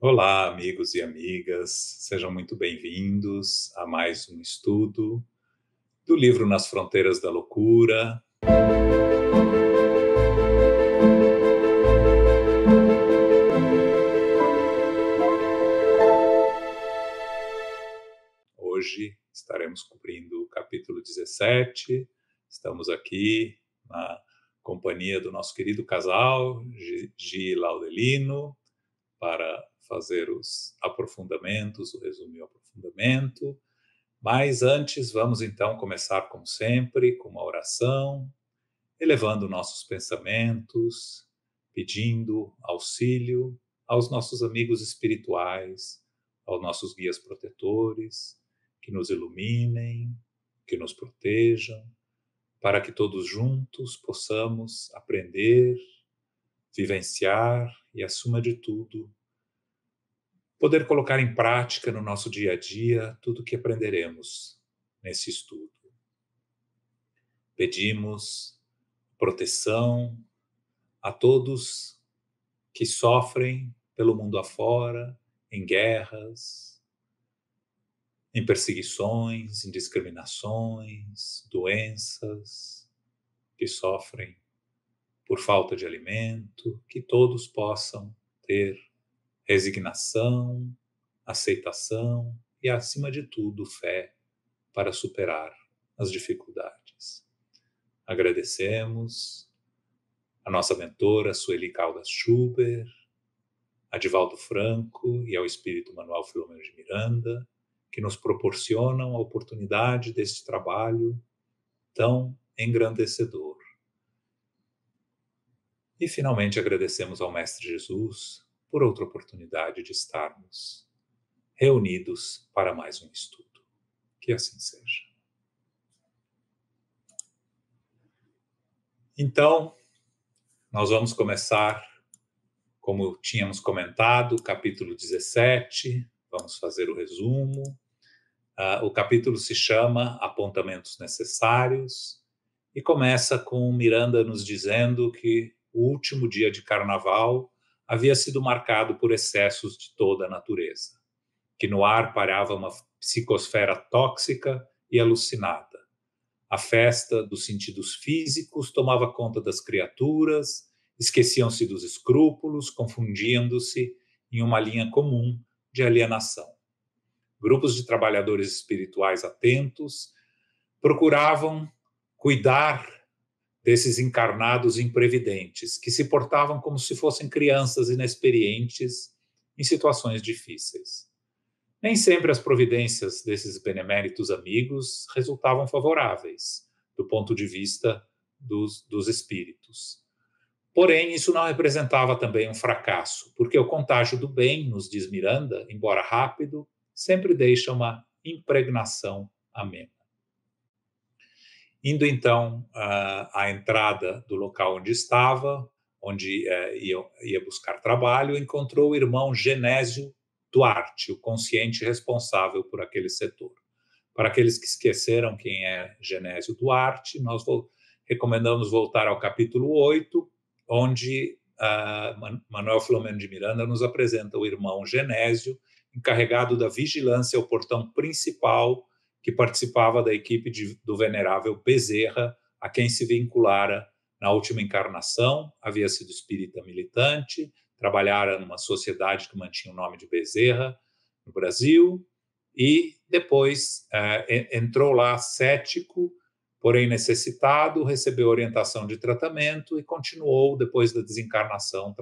Olá, amigos e amigas, sejam muito bem-vindos a mais um estudo do livro Nas Fronteiras da Loucura. Hoje estaremos cobrindo o capítulo 17. Estamos aqui na companhia do nosso querido casal, Gi Laudelino, para fazer os aprofundamentos, o resumo e o aprofundamento. Mas antes, vamos então começar, como sempre, com uma oração, elevando nossos pensamentos, pedindo auxílio aos nossos amigos espirituais, aos nossos guias protetores, que nos iluminem, que nos protejam, para que todos juntos possamos aprender, vivenciar e, acima de tudo, poder colocar em prática no nosso dia a dia tudo o que aprenderemos nesse estudo. Pedimos proteção a todos que sofrem pelo mundo afora, em guerras, em perseguições, em discriminações, doenças, que sofrem por falta de alimento, que todos possam ter resignação, aceitação e, acima de tudo, fé para superar as dificuldades. Agradecemos a nossa mentora, Sueli Caldas Schubert, a Divaldo Franco e ao Espírito Manuel Filomeno de Miranda, que nos proporcionam a oportunidade deste trabalho tão engrandecedor. E, finalmente, agradecemos ao Mestre Jesus por outra oportunidade de estarmos reunidos para mais um estudo. Que assim seja. Então, nós vamos começar, como tínhamos comentado, o capítulo 17, vamos fazer o resumo. O capítulo se chama Apontamentos Necessários e começa com Miranda nos dizendo que o último dia de carnaval havia sido marcado por excessos de toda a natureza, que no ar pairava uma psicosfera tóxica e alucinada. A festa dos sentidos físicos tomava conta das criaturas, esqueciam-se dos escrúpulos, confundindo-se em uma linha comum de alienação. Grupos de trabalhadores espirituais atentos procuravam cuidar desses encarnados imprevidentes, que se portavam como se fossem crianças inexperientes em situações difíceis. Nem sempre as providências desses beneméritos amigos resultavam favoráveis, do ponto de vista dos espíritos. Porém, isso não representava também um fracasso, porque o contágio do bem, nos diz Miranda, embora rápido, sempre deixa uma impregnação amena. Indo então à entrada do local onde estava, onde ia buscar trabalho, encontrou o irmão Genésio Duarte, o consciente responsável por aquele setor. Para aqueles que esqueceram quem é Genésio Duarte, nós recomendamos voltar ao capítulo 8, onde Manuel Filomeno de Miranda nos apresenta o irmão Genésio, encarregado da vigilância ao portão principal, que participava da equipe do venerável Bezerra, a quem se vinculara na última encarnação, havia sido espírita militante, trabalhara numa sociedade que mantinha o nome de Bezerra no Brasil, e depois entrou lá cético, porém necessitado, recebeu orientação de tratamento e continuou, depois da desencarnação,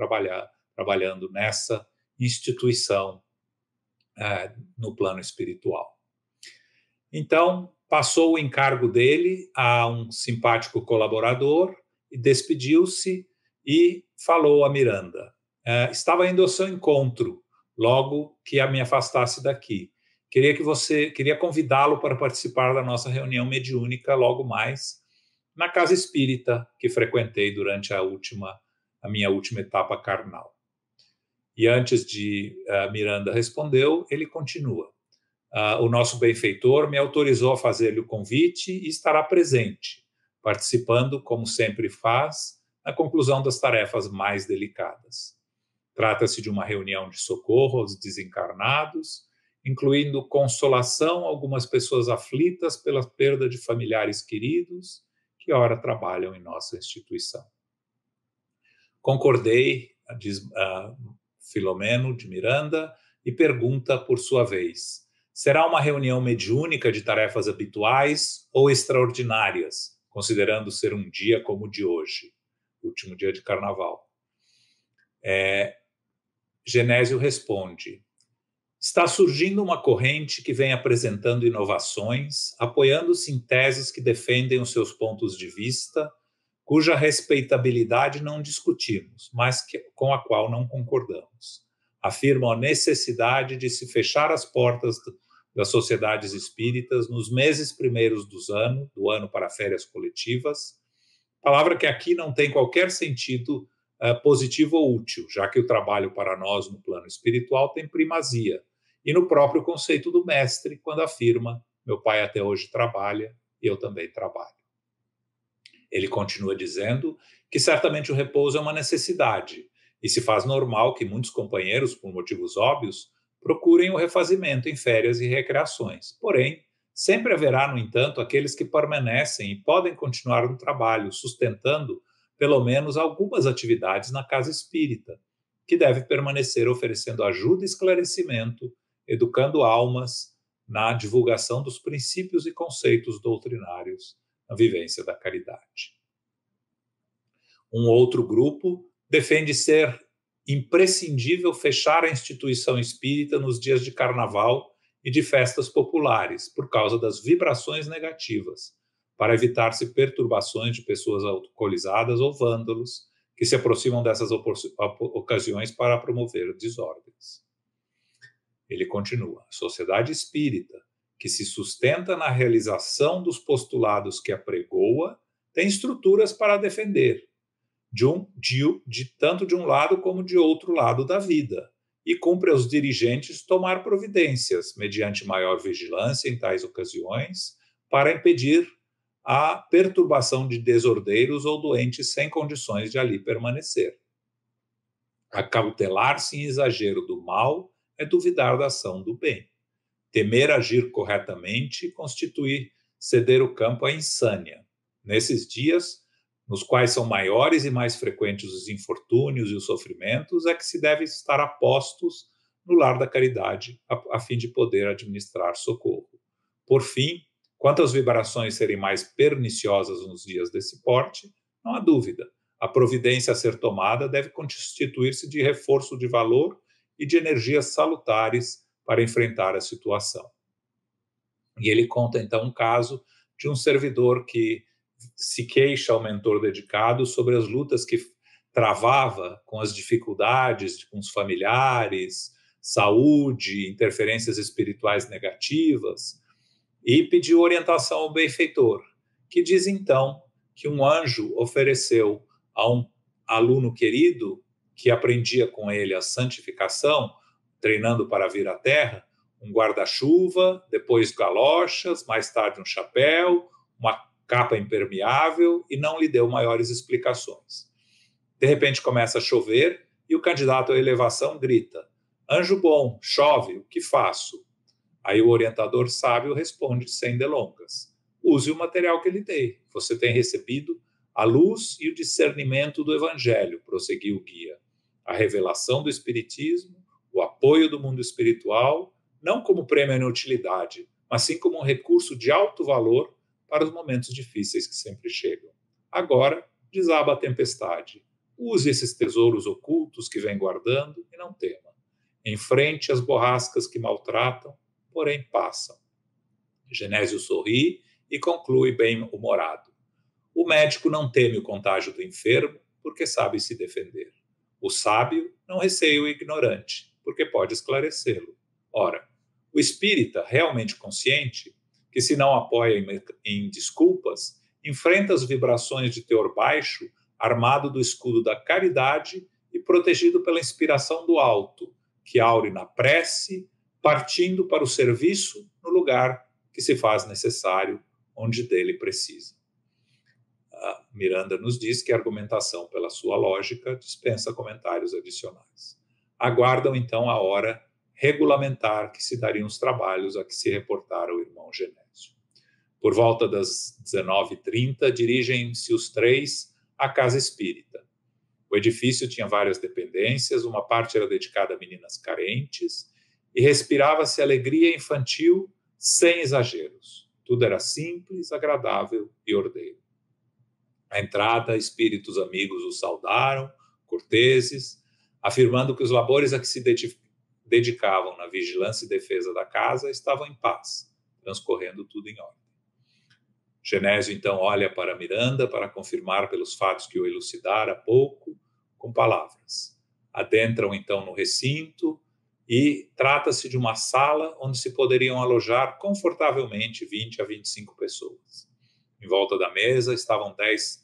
trabalhando nessa instituição no plano espiritual. Então, passou o encargo dele a um simpático colaborador e despediu-se e falou a Miranda. Estava indo ao seu encontro, logo que me afastasse daqui. Queria convidá-lo para participar da nossa reunião mediúnica logo mais na casa espírita que frequentei durante a minha última etapa carnal. E antes de Miranda respondeu, ele continua. O nosso benfeitor me autorizou a fazer-lhe o convite e estará presente, participando, como sempre faz, na conclusão das tarefas mais delicadas. Trata-se de uma reunião de socorro aos desencarnados, incluindo consolação a algumas pessoas aflitas pela perda de familiares queridos que ora trabalham em nossa instituição. Concordei, diz Filomeno de Miranda, e pergunta por sua vez: será uma reunião mediúnica de tarefas habituais ou extraordinárias, considerando ser um dia como o de hoje, último dia de carnaval? Genésio responde: está surgindo uma corrente que vem apresentando inovações, apoiando-se em teses que defendem os seus pontos de vista, cuja respeitabilidade não discutimos, mas com a qual não concordamos. Afirmam a necessidade de se fechar as portas das sociedades espíritas nos meses primeiros do ano para férias coletivas, palavra que aqui não tem qualquer sentido positivo ou útil, já que o trabalho para nós no plano espiritual tem primazia, e no próprio conceito do mestre, quando afirma: meu pai até hoje trabalha e eu também trabalho. Ele continua dizendo que certamente o repouso é uma necessidade, e se faz normal que muitos companheiros, por motivos óbvios, procurem o refazimento em férias e recreações. Porém, sempre haverá, no entanto, aqueles que permanecem e podem continuar no trabalho, sustentando pelo menos algumas atividades na casa espírita, que deve permanecer oferecendo ajuda e esclarecimento, educando almas na divulgação dos princípios e conceitos doutrinários na vivência da caridade. Um outro grupo defende ser imprescindível fechar a instituição espírita nos dias de carnaval e de festas populares, por causa das vibrações negativas, para evitar-se perturbações de pessoas alcoolizadas ou vândalos que se aproximam dessas ocasiões para promover desordens. Ele continua: a sociedade espírita, que se sustenta na realização dos postulados que apregoa, tem estruturas para defender, tanto de um lado como de outro lado da vida, e cumpre aos dirigentes tomar providências, mediante maior vigilância em tais ocasiões, para impedir a perturbação de desordeiros ou doentes sem condições de ali permanecer. Acautelar-se em exagero do mal é duvidar da ação do bem. Temer agir corretamente constitui ceder o campo à insânia. Nesses dias, nos quais são maiores e mais frequentes os infortúnios e os sofrimentos, é que se deve estar a postos no lar da caridade, a fim de poder administrar socorro. Por fim, quanto às vibrações serem mais perniciosas nos dias desse porte, não há dúvida. A providência a ser tomada deve constituir-se de reforço de valor e de energias salutares para enfrentar a situação. E ele conta, então, um caso de um servidor que se queixa ao mentor dedicado sobre as lutas que travava com as dificuldades com os familiares, saúde, interferências espirituais negativas, e pediu orientação ao benfeitor, que diz, então, que um anjo ofereceu a um aluno querido que aprendia com ele a santificação, treinando para vir à Terra, um guarda-chuva, depois galochas, mais tarde um chapéu, uma capa impermeável, e não lhe deu maiores explicações. De repente começa a chover e o candidato à elevação grita: anjo bom, chove, o que faço? Aí o orientador sábio responde sem delongas: use o material que lhe dei. Você tem recebido a luz e o discernimento do Evangelho, prosseguiu o guia, a revelação do Espiritismo, o apoio do mundo espiritual, não como prêmio à inutilidade, mas sim como um recurso de alto valor para os momentos difíceis que sempre chegam. Agora, desaba a tempestade. Use esses tesouros ocultos que vem guardando e não tema. Enfrente as borrascas que maltratam, porém passam. Genésio sorri e conclui bem-humorado: o médico não teme o contágio do enfermo, porque sabe se defender. O sábio não receia o ignorante, porque pode esclarecê-lo. Ora, o espírita realmente consciente, que se não apoia em desculpas, enfrenta as vibrações de teor baixo, armado do escudo da caridade e protegido pela inspiração do alto, que aure na prece, partindo para o serviço no lugar que se faz necessário, onde dele precisa. A Miranda nos diz que a argumentação, pela sua lógica, dispensa comentários adicionais. aguardam então a hora regulamentar que se dariam os trabalhos a que se reportara o irmão Genésio. Por volta das 19h30, dirigem-se os três à casa espírita. O edifício tinha várias dependências, uma parte era dedicada a meninas carentes, e respirava-se alegria infantil sem exageros. Tudo era simples, agradável e ordeiro. À entrada, espíritos amigos os saudaram, corteses, afirmando que os labores a que se dedicavam na vigilância e defesa da casa estavam em paz, transcorrendo tudo em ordem. Genésio então olha para Miranda para confirmar pelos fatos que o elucidara há pouco, com palavras. Adentram então no recinto e trata-se de uma sala onde se poderiam alojar confortavelmente 20 a 25 pessoas. Em volta da mesa estavam 10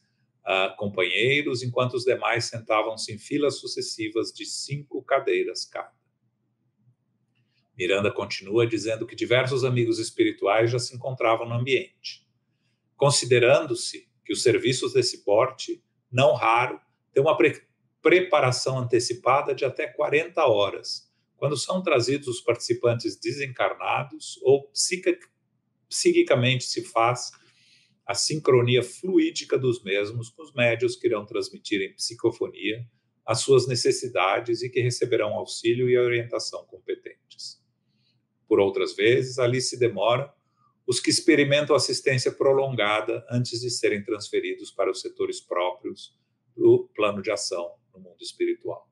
companheiros, enquanto os demais sentavam-se em filas sucessivas de 5 cadeiras cada. Miranda continua dizendo que diversos amigos espirituais já se encontravam no ambiente. Considerando-se que os serviços desse porte, não raro, têm uma preparação antecipada de até 40 horas, quando são trazidos os participantes desencarnados ou psiquicamente se faz a sincronia fluídica dos mesmos com os médiuns que irão transmitir em psicofonia as suas necessidades e que receberão auxílio e orientação competentes. Por outras vezes, ali se demoram os que experimentam assistência prolongada antes de serem transferidos para os setores próprios do plano de ação no mundo espiritual.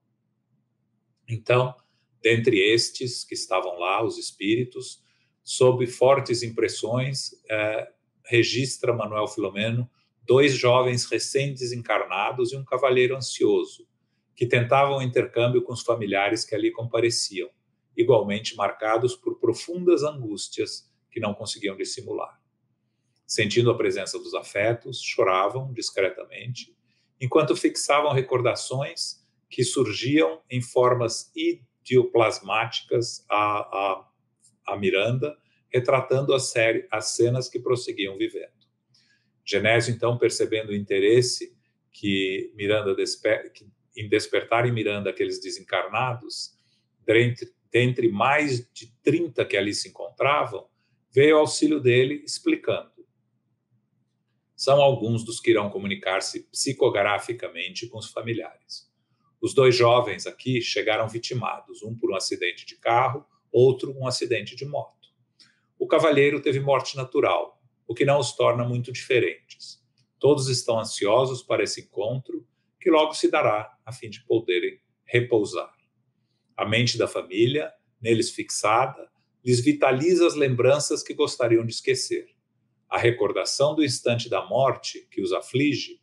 Então, dentre estes que estavam lá, os espíritos, sob fortes impressões, registra Manuel Filomeno 2 jovens recém-desencarnados e um cavalheiro ansioso, que tentavam intercâmbio com os familiares que ali compareciam, igualmente marcados por profundas angústias que não conseguiam dissimular. Sentindo a presença dos afetos, choravam discretamente, enquanto fixavam recordações que surgiam em formas idioplasmáticas a Miranda, retratando as cenas que prosseguiam vivendo. Genésio, então, percebendo o interesse que Miranda em despertar em Miranda aqueles desencarnados, dentre mais de 30 que ali se encontravam, veio ao auxílio dele explicando. São alguns dos que irão comunicar-se psicograficamente com os familiares. Os 2 jovens aqui chegaram vitimados, um por um acidente de carro, outro um acidente de moto. O cavalheiro teve morte natural, o que não os torna muito diferentes. Todos estão ansiosos para esse encontro, que logo se dará, a fim de poderem repousar. A mente da família, neles fixada, lhes vitaliza as lembranças que gostariam de esquecer. A recordação do instante da morte que os aflige,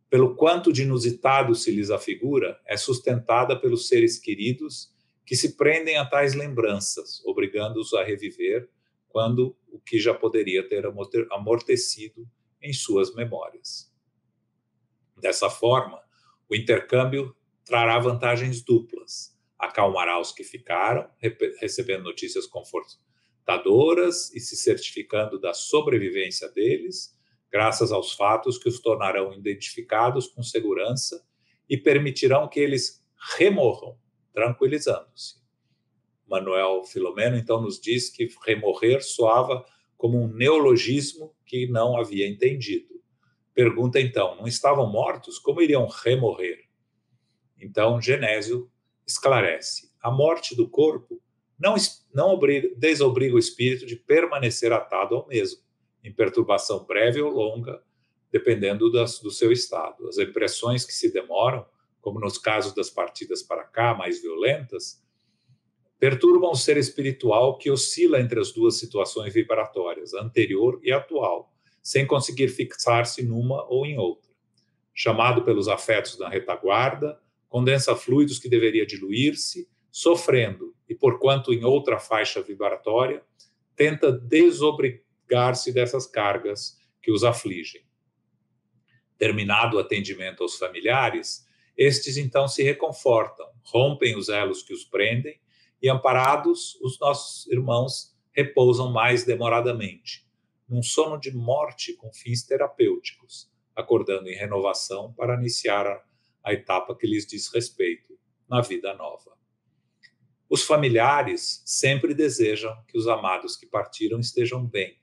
pelo quanto de inusitado se lhes afigura, é sustentada pelos seres queridos que se prendem a tais lembranças, obrigando-os a reviver quando o que já poderia ter amortecido em suas memórias. Dessa forma, o intercâmbio trará vantagens duplas. Acalmará os que ficaram, recebendo notícias confortadoras e se certificando da sobrevivência deles, graças aos fatos que os tornarão identificados com segurança e permitirão que eles remorram, tranquilizando-se. Manuel Filomeno, então, nos diz que remorrer soava como um neologismo que não havia entendido. Pergunta, então, não estavam mortos? Como iriam remorrer? Então, Genésio esclarece. A morte do corpo não desobriga o espírito de permanecer atado ao mesmo, em perturbação breve ou longa, dependendo do seu estado. As impressões que se demoram, como nos casos das partidas para cá, mais violentas, perturbam o ser espiritual que oscila entre as 2 situações vibratórias, anterior e atual, sem conseguir fixar-se numa ou em outra. Chamado pelos afetos na retaguarda, condensa fluidos que deveria diluir-se, sofrendo, e porquanto em outra faixa vibratória, tenta desobrigar-se dessas cargas que os afligem. Terminado o atendimento aos familiares, estes então se reconfortam, rompem os elos que os prendem, e amparados, os nossos irmãos repousam mais demoradamente, num sono de morte com fins terapêuticos, acordando em renovação para iniciar a etapa que lhes diz respeito na vida nova. Os familiares sempre desejam que os amados que partiram estejam bem,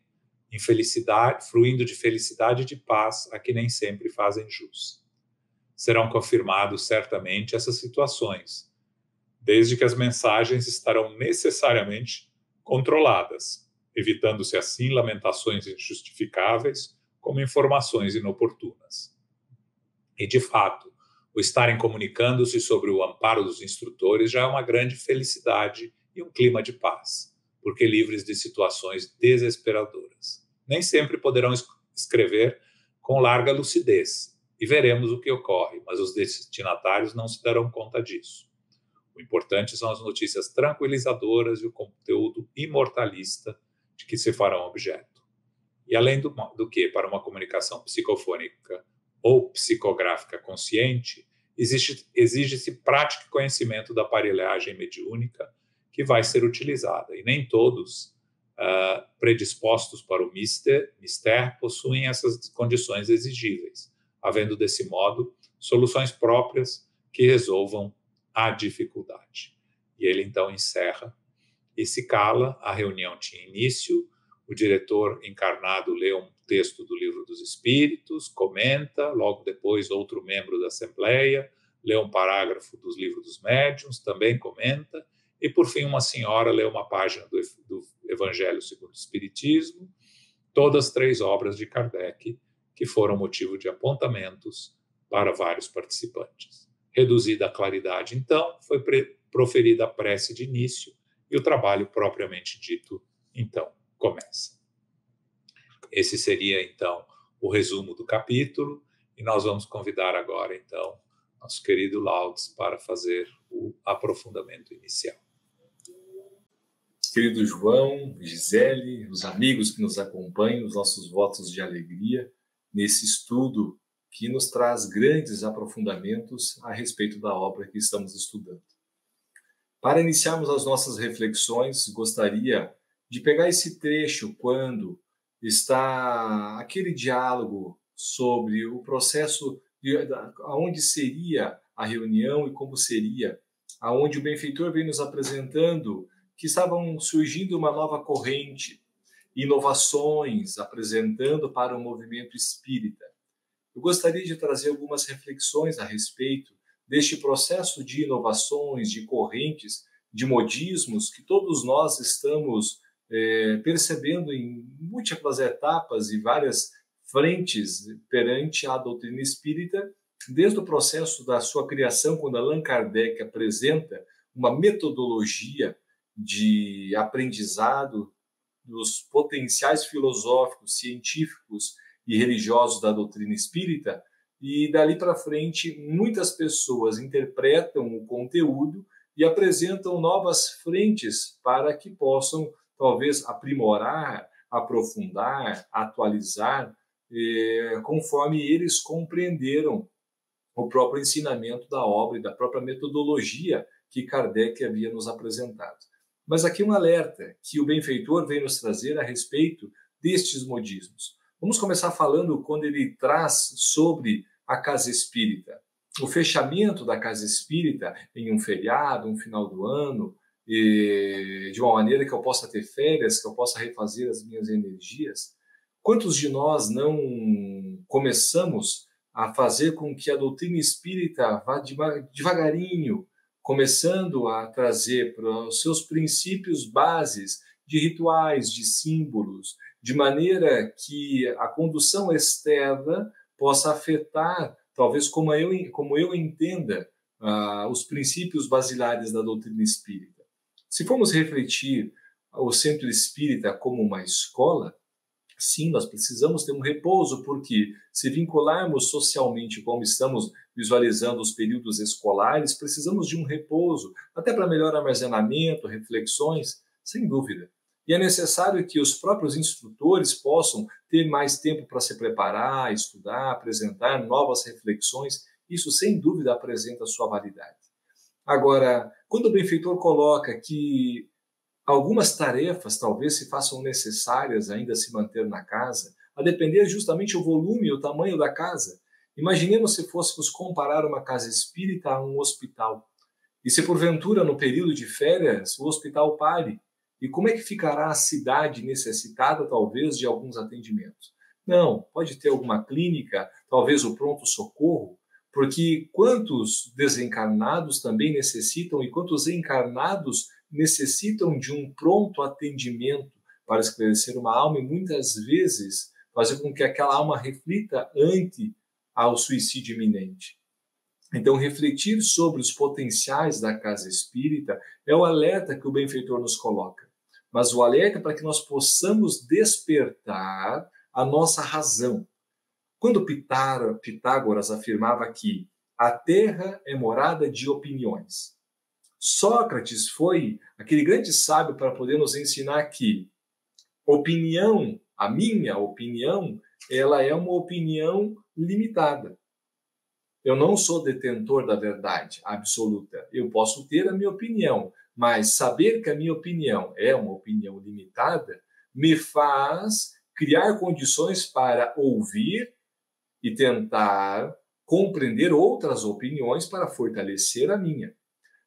em felicidade, fruindo de felicidade e de paz a que nem sempre fazem jus. Serão confirmados certamente essas situações, desde que as mensagens estarão necessariamente controladas, evitando-se assim lamentações injustificáveis como informações inoportunas. E, de fato, o estarem comunicando-se sobre o amparo dos instrutores já é uma grande felicidade e um clima de paz, porque livres de situações desesperadoras. Nem sempre poderão escrever com larga lucidez, e veremos o que ocorre, mas os destinatários não se darão conta disso. O importante são as notícias tranquilizadoras e o conteúdo imortalista de que se farão objeto. E além do que, para uma comunicação psicofônica ou psicográfica consciente, exige-se prática e conhecimento da aparelhagem mediúnica que vai ser utilizada, e nem todos predispostos para o mistério possuem essas condições exigíveis, havendo desse modo soluções próprias que resolvam a dificuldade. E ele então encerra e se cala. A reunião tinha início, o diretor encarnado lê um texto do Livro dos Espíritos, comenta, logo depois outro membro da Assembleia lê um parágrafo dos Livros dos Médiuns, também comenta, e por fim uma senhora lê uma página do Evangelho segundo o Espiritismo, todas 3 obras de Kardec, que foram motivo de apontamentos para vários participantes. Reduzida a claridade, então, foi proferida a prece de início e o trabalho propriamente dito, então, começa. Esse seria, então, o resumo do capítulo, e nós vamos convidar agora, então, nosso querido Laudes para fazer o aprofundamento inicial. Querido João, Gisele, os amigos que nos acompanham, os nossos votos de alegria nesse estudo que nos traz grandes aprofundamentos a respeito da obra que estamos estudando. Para iniciarmos as nossas reflexões, gostaria de pegar esse trecho quando está aquele diálogo sobre o processo de aonde seria a reunião e como seria, aonde o benfeitor vem nos apresentando que estavam surgindo uma nova corrente, inovações apresentando para o movimento espírita. Eu gostaria de trazer algumas reflexões a respeito deste processo de inovações, de correntes, de modismos que todos nós estamos percebendo em múltiplas etapas e várias frentes perante a doutrina espírita, desde o processo da sua criação, quando Allan Kardec apresenta uma metodologia de aprendizado dos potenciais filosóficos, científicos e religiosos da doutrina espírita, e dali para frente muitas pessoas interpretam o conteúdo e apresentam novas frentes para que possam talvez aprimorar, aprofundar, atualizar, conforme eles compreenderam o próprio ensinamento da obra e da própria metodologia que Kardec havia nos apresentado. Mas aqui um alerta que o benfeitor vem nos trazer a respeito destes modismos. Vamos começar falando quando ele traz sobre a casa espírita. O fechamento da casa espírita em um feriado, um final do ano, de uma maneira que eu possa ter férias, que eu possa refazer as minhas energias. Quantos de nós não começamos a fazer com que a doutrina espírita vá devagarinho, começando a trazer para os seus princípios bases de rituais, de símbolos, de maneira que a condução externa possa afetar, talvez como eu entenda, os princípios basilares da doutrina espírita. Se formos refletir o centro espírita como uma escola, sim, nós precisamos ter um repouso, porque se vincularmos socialmente como estamos visualizando os períodos escolares, precisamos de um repouso, até para melhor armazenamento, reflexões, sem dúvida. E é necessário que os próprios instrutores possam ter mais tempo para se preparar, estudar, apresentar novas reflexões. Isso, sem dúvida, apresenta sua validade. Agora, quando o benfeitor coloca que algumas tarefas talvez se façam necessárias ainda se manter na casa, a depender justamente o volume e o tamanho da casa. Imaginemos se fôssemos comparar uma casa espírita a um hospital. E se porventura no período de férias o hospital pare, e como é que ficará a cidade necessitada talvez de alguns atendimentos? Não, pode ter alguma clínica, talvez o pronto-socorro, porque quantos desencarnados também necessitam e quantos encarnados necessitam de um pronto atendimento para esclarecer uma alma e muitas vezes fazer com que aquela alma reflita ante ao suicídio iminente. Então, refletir sobre os potenciais da casa espírita é o alerta que o benfeitor nos coloca. Mas o alerta para que nós possamos despertar a nossa razão. Quando Pitágoras afirmava que a Terra é morada de opiniões, Sócrates foi aquele grande sábio para poder nos ensinar que opinião, a minha opinião, ela é uma opinião limitada. Eu não sou detentor da verdade absoluta. Eu posso ter a minha opinião, mas saber que a minha opinião é uma opinião limitada me faz criar condições para ouvir e tentar compreender outras opiniões para fortalecer a minha.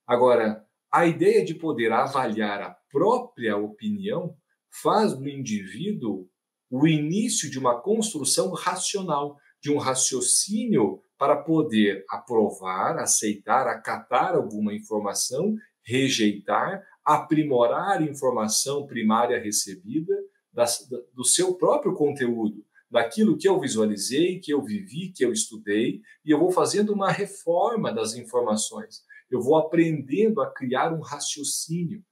Agora, a ideia de poder avaliar a própria opinião faz do indivíduo o início de uma construção racional, de um raciocínio para poder aprovar, aceitar, acatar alguma informação, rejeitar, aprimorar a informação primária recebida do seu próprio conteúdo, daquilo que eu visualizei, que eu vivi, que eu estudei, e eu vou fazendo uma reforma das informações. Eu vou aprendendo a criar um raciocínio.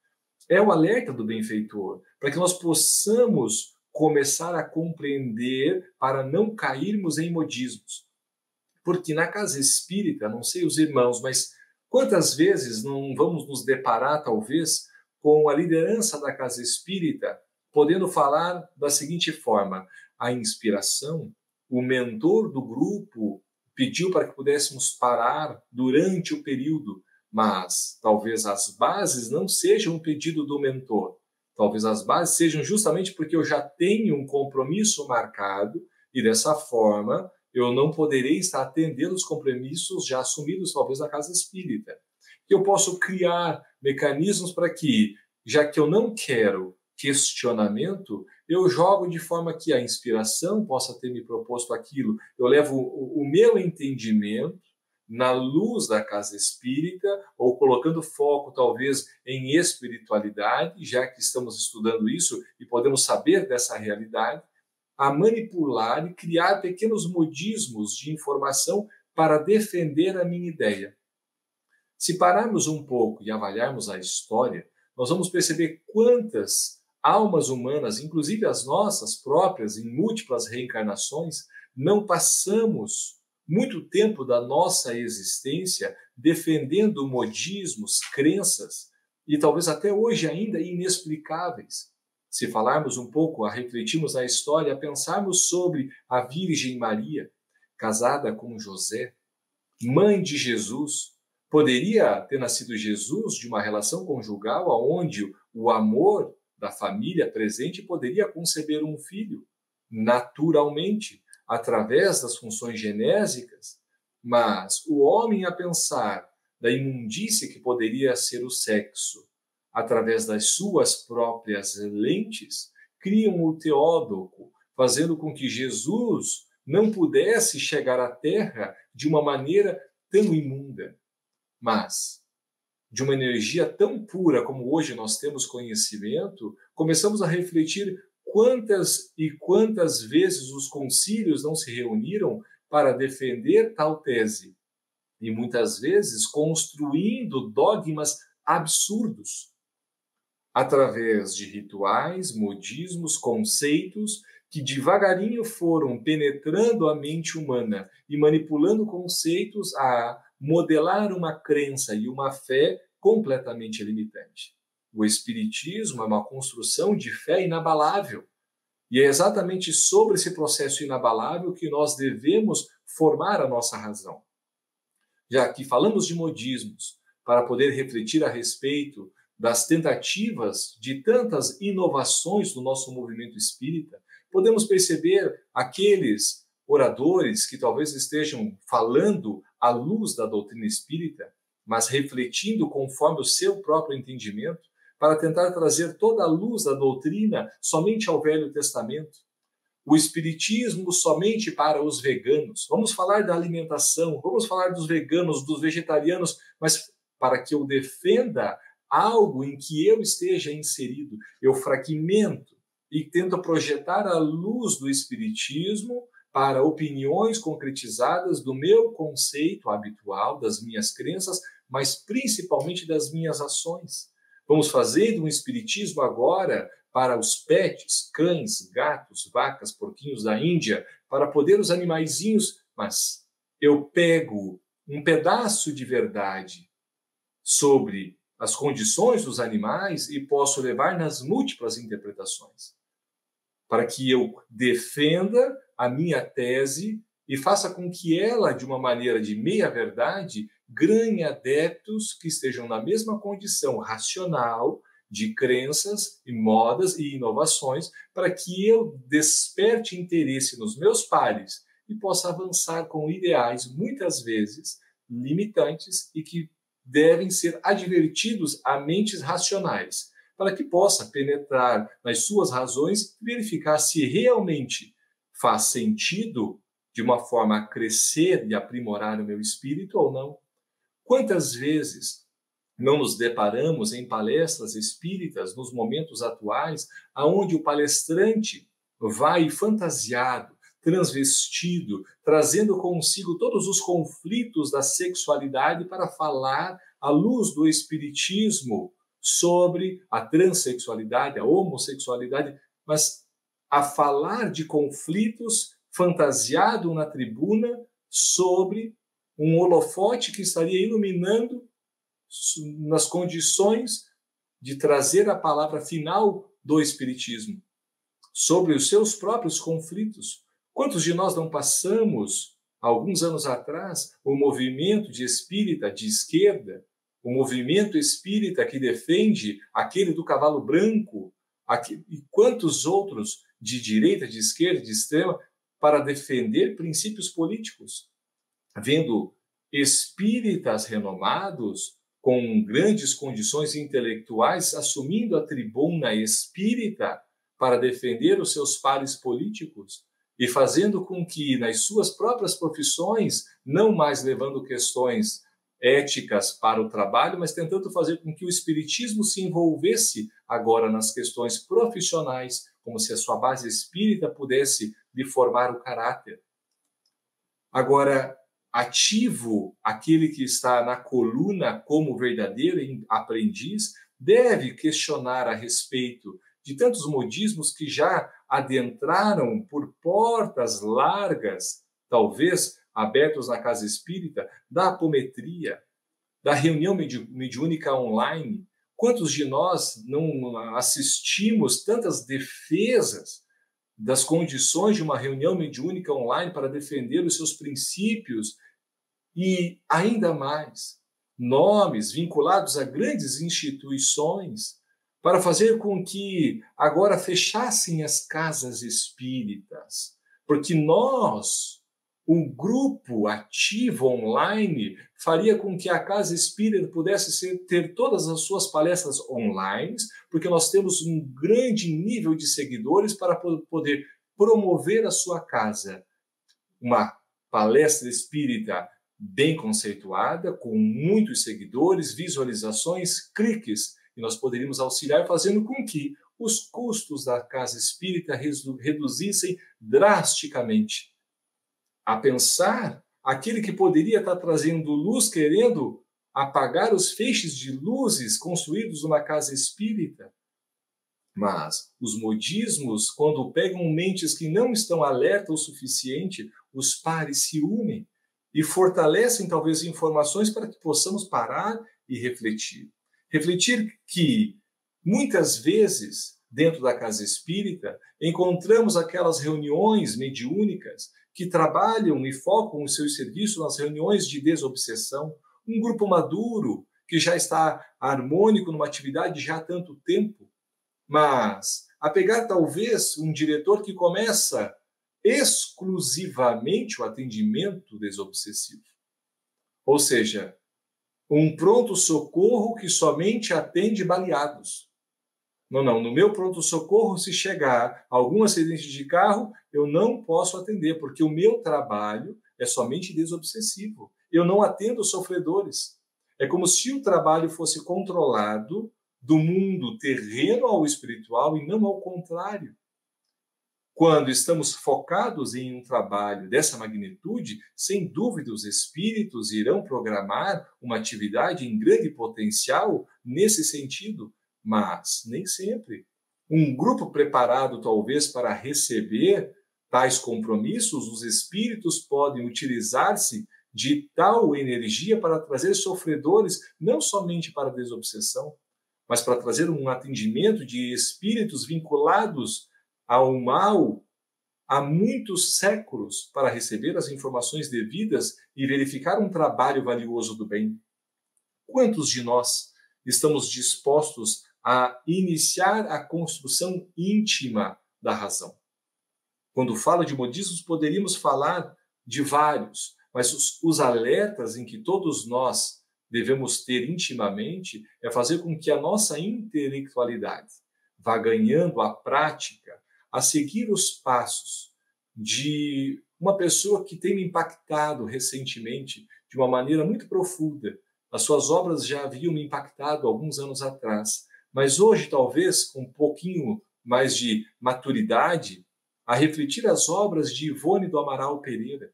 É o alerta do benfeitor, para que nós possamos começar a compreender para não cairmos em modismos. Porque na casa espírita, não sei os irmãos, mas quantas vezes não vamos nos deparar, talvez, com a liderança da casa espírita, podendo falar da seguinte forma: a inspiração, o mentor do grupo pediu para que pudéssemos parar durante o período, mas talvez as bases não sejam um pedido do mentor. Talvez as bases sejam justamente porque eu já tenho um compromisso marcado e dessa forma eu não poderei estar atendendo os compromissos já assumidos talvez na casa espírita. Eu posso criar mecanismos para que, já que eu não quero questionamento, eu jogo de forma que a inspiração possa ter me proposto aquilo. Eu levo o meu entendimento na luz da casa espírita, ou colocando foco talvez em espiritualidade, já que estamos estudando isso e podemos saber dessa realidade, a manipular e criar pequenos modismos de informação para defender a minha ideia. Se pararmos um pouco e avaliarmos a história, nós vamos perceber quantas almas humanas, inclusive as nossas próprias, em múltiplas reencarnações, não passamos muito tempo da nossa existência defendendo modismos, crenças, e talvez até hoje ainda inexplicáveis. Se falarmos um pouco, a refletirmos na história, a pensarmos sobre a Virgem Maria, casada com José, mãe de Jesus, poderia ter nascido Jesus de uma relação conjugal onde o amor da família presente poderia conceber um filho naturalmente, através das funções genésicas, mas o homem a pensar da imundície que poderia ser o sexo, através das suas próprias lentes, criam o Teódoco, fazendo com que Jesus não pudesse chegar à Terra de uma maneira tão imunda, mas de uma energia tão pura como hoje nós temos conhecimento, começamos a refletir quantas e quantas vezes os concílios não se reuniram para defender tal tese, e muitas vezes construindo dogmas absurdos, através de rituais, modismos, conceitos que devagarinho foram penetrando a mente humana e manipulando conceitos a modelar uma crença e uma fé completamente limitante. O Espiritismo é uma construção de fé inabalável. E é exatamente sobre esse processo inabalável que nós devemos formar a nossa razão. Já que falamos de modismos, para poder refletir a respeito das tentativas de tantas inovações do nosso movimento espírita, podemos perceber aqueles oradores que talvez estejam falando à luz da doutrina espírita, mas refletindo conforme o seu próprio entendimento, para tentar trazer toda a luz da doutrina somente ao Velho Testamento. O Espiritismo somente para os veganos. Vamos falar da alimentação, vamos falar dos veganos, dos vegetarianos, mas para que eu defenda algo em que eu esteja inserido, eu fragmento e tento projetar a luz do Espiritismo para opiniões concretizadas do meu conceito habitual, das minhas crenças, mas principalmente das minhas ações. Vamos fazer um Espiritismo agora para os pets, cães, gatos, vacas, porquinhos da Índia, para poder os animaizinhos, mas eu pego um pedaço de verdade sobre as condições dos animais e posso levar nas múltiplas interpretações, para que eu defenda a minha tese e faça com que ela, de uma maneira de meia-verdade, ganhe adeptos que estejam na mesma condição racional de crenças e modas e inovações, para que eu desperte interesse nos meus pares e possa avançar com ideais, muitas vezes, limitantes e que devem ser advertidos a mentes racionais, para que possa penetrar nas suas razões e verificar se realmente faz sentido de uma forma a crescer e aprimorar o meu espírito ou não. Quantas vezes não nos deparamos em palestras espíritas, nos momentos atuais, aonde o palestrante vai fantasiado, transvestido, trazendo consigo todos os conflitos da sexualidade para falar à luz do espiritismo sobre a transexualidade, a homossexualidade, mas a falar de conflitos fantasiado na tribuna sobre um holofote que estaria iluminando nas condições de trazer a palavra final do Espiritismo, sobre os seus próprios conflitos. Quantos de nós não passamos, alguns anos atrás, o movimento de espírita de esquerda, o movimento espírita que defende aquele do cavalo branco, e quantos outros de direita, de esquerda, de extrema, para defender princípios políticos, vendo espíritas renomados com grandes condições intelectuais, assumindo a tribuna espírita para defender os seus pares políticos e fazendo com que, nas suas próprias profissões, não mais levando questões éticas para o trabalho, mas tentando fazer com que o espiritismo se envolvesse agora nas questões profissionais, como se a sua base espírita pudesse lhe formar o caráter. Agora, ativo, aquele que está na coluna como verdadeiro aprendiz, deve questionar a respeito de tantos modismos que já adentraram por portas largas, talvez abertos na casa espírita, da apometria, da reunião mediúnica online. Quantos de nós não assistimos tantas defesas das condições de uma reunião mediúnica online para defender os seus princípios e, ainda mais, nomes vinculados a grandes instituições para fazer com que agora fechassem as casas espíritas, porque nós, um grupo ativo online, faria com que a casa espírita pudesse ter todas as suas palestras online, porque nós temos um grande nível de seguidores para poder promover a sua casa. Uma palestra espírita bem conceituada, com muitos seguidores, visualizações, cliques, e nós poderíamos auxiliar fazendo com que os custos da casa espírita reduzissem drasticamente. A pensar, aquele que poderia estar trazendo luz, querendo apagar os feixes de luzes construídos numa casa espírita. Mas os modismos, quando pegam mentes que não estão alertas o suficiente, os pares se unem e fortalecem talvez informações para que possamos parar e refletir. Refletir que, muitas vezes, dentro da casa espírita, encontramos aquelas reuniões mediúnicas que trabalham e focam os seus serviços nas reuniões de desobsessão, um grupo maduro que já está harmônico numa atividade já há tanto tempo, mas a pegar talvez um diretor que começa exclusivamente o atendimento desobsessivo. Ou seja, um pronto-socorro que somente atende baleados. Não, no meu pronto-socorro, se chegar algum acidente de carro, eu não posso atender, porque o meu trabalho é somente desobsessivo. Eu não atendo sofredores. É como se o trabalho fosse controlado do mundo terreno ao espiritual e não ao contrário. Quando estamos focados em um trabalho dessa magnitude, sem dúvida os espíritos irão programar uma atividade em grande potencial nesse sentido, mas nem sempre. Um grupo preparado, talvez, para receber tais compromissos, os espíritos podem utilizar-se de tal energia para trazer sofredores, não somente para a desobsessão, mas para trazer um atendimento de espíritos vinculados ao mal há muitos séculos para receber as informações devidas e verificar um trabalho valioso do bem. Quantos de nós estamos dispostos a iniciar a construção íntima da razão? Quando falo de modismos, poderíamos falar de vários, mas os alertas em que todos nós devemos ter intimamente é fazer com que a nossa intelectualidade vá ganhando a prática a seguir os passos de uma pessoa que tem me impactado recentemente de uma maneira muito profunda. As suas obras já haviam me impactado alguns anos atrás, mas hoje, talvez, com um pouquinho mais de maturidade, a refletir as obras de Ivone do Amaral Pereira.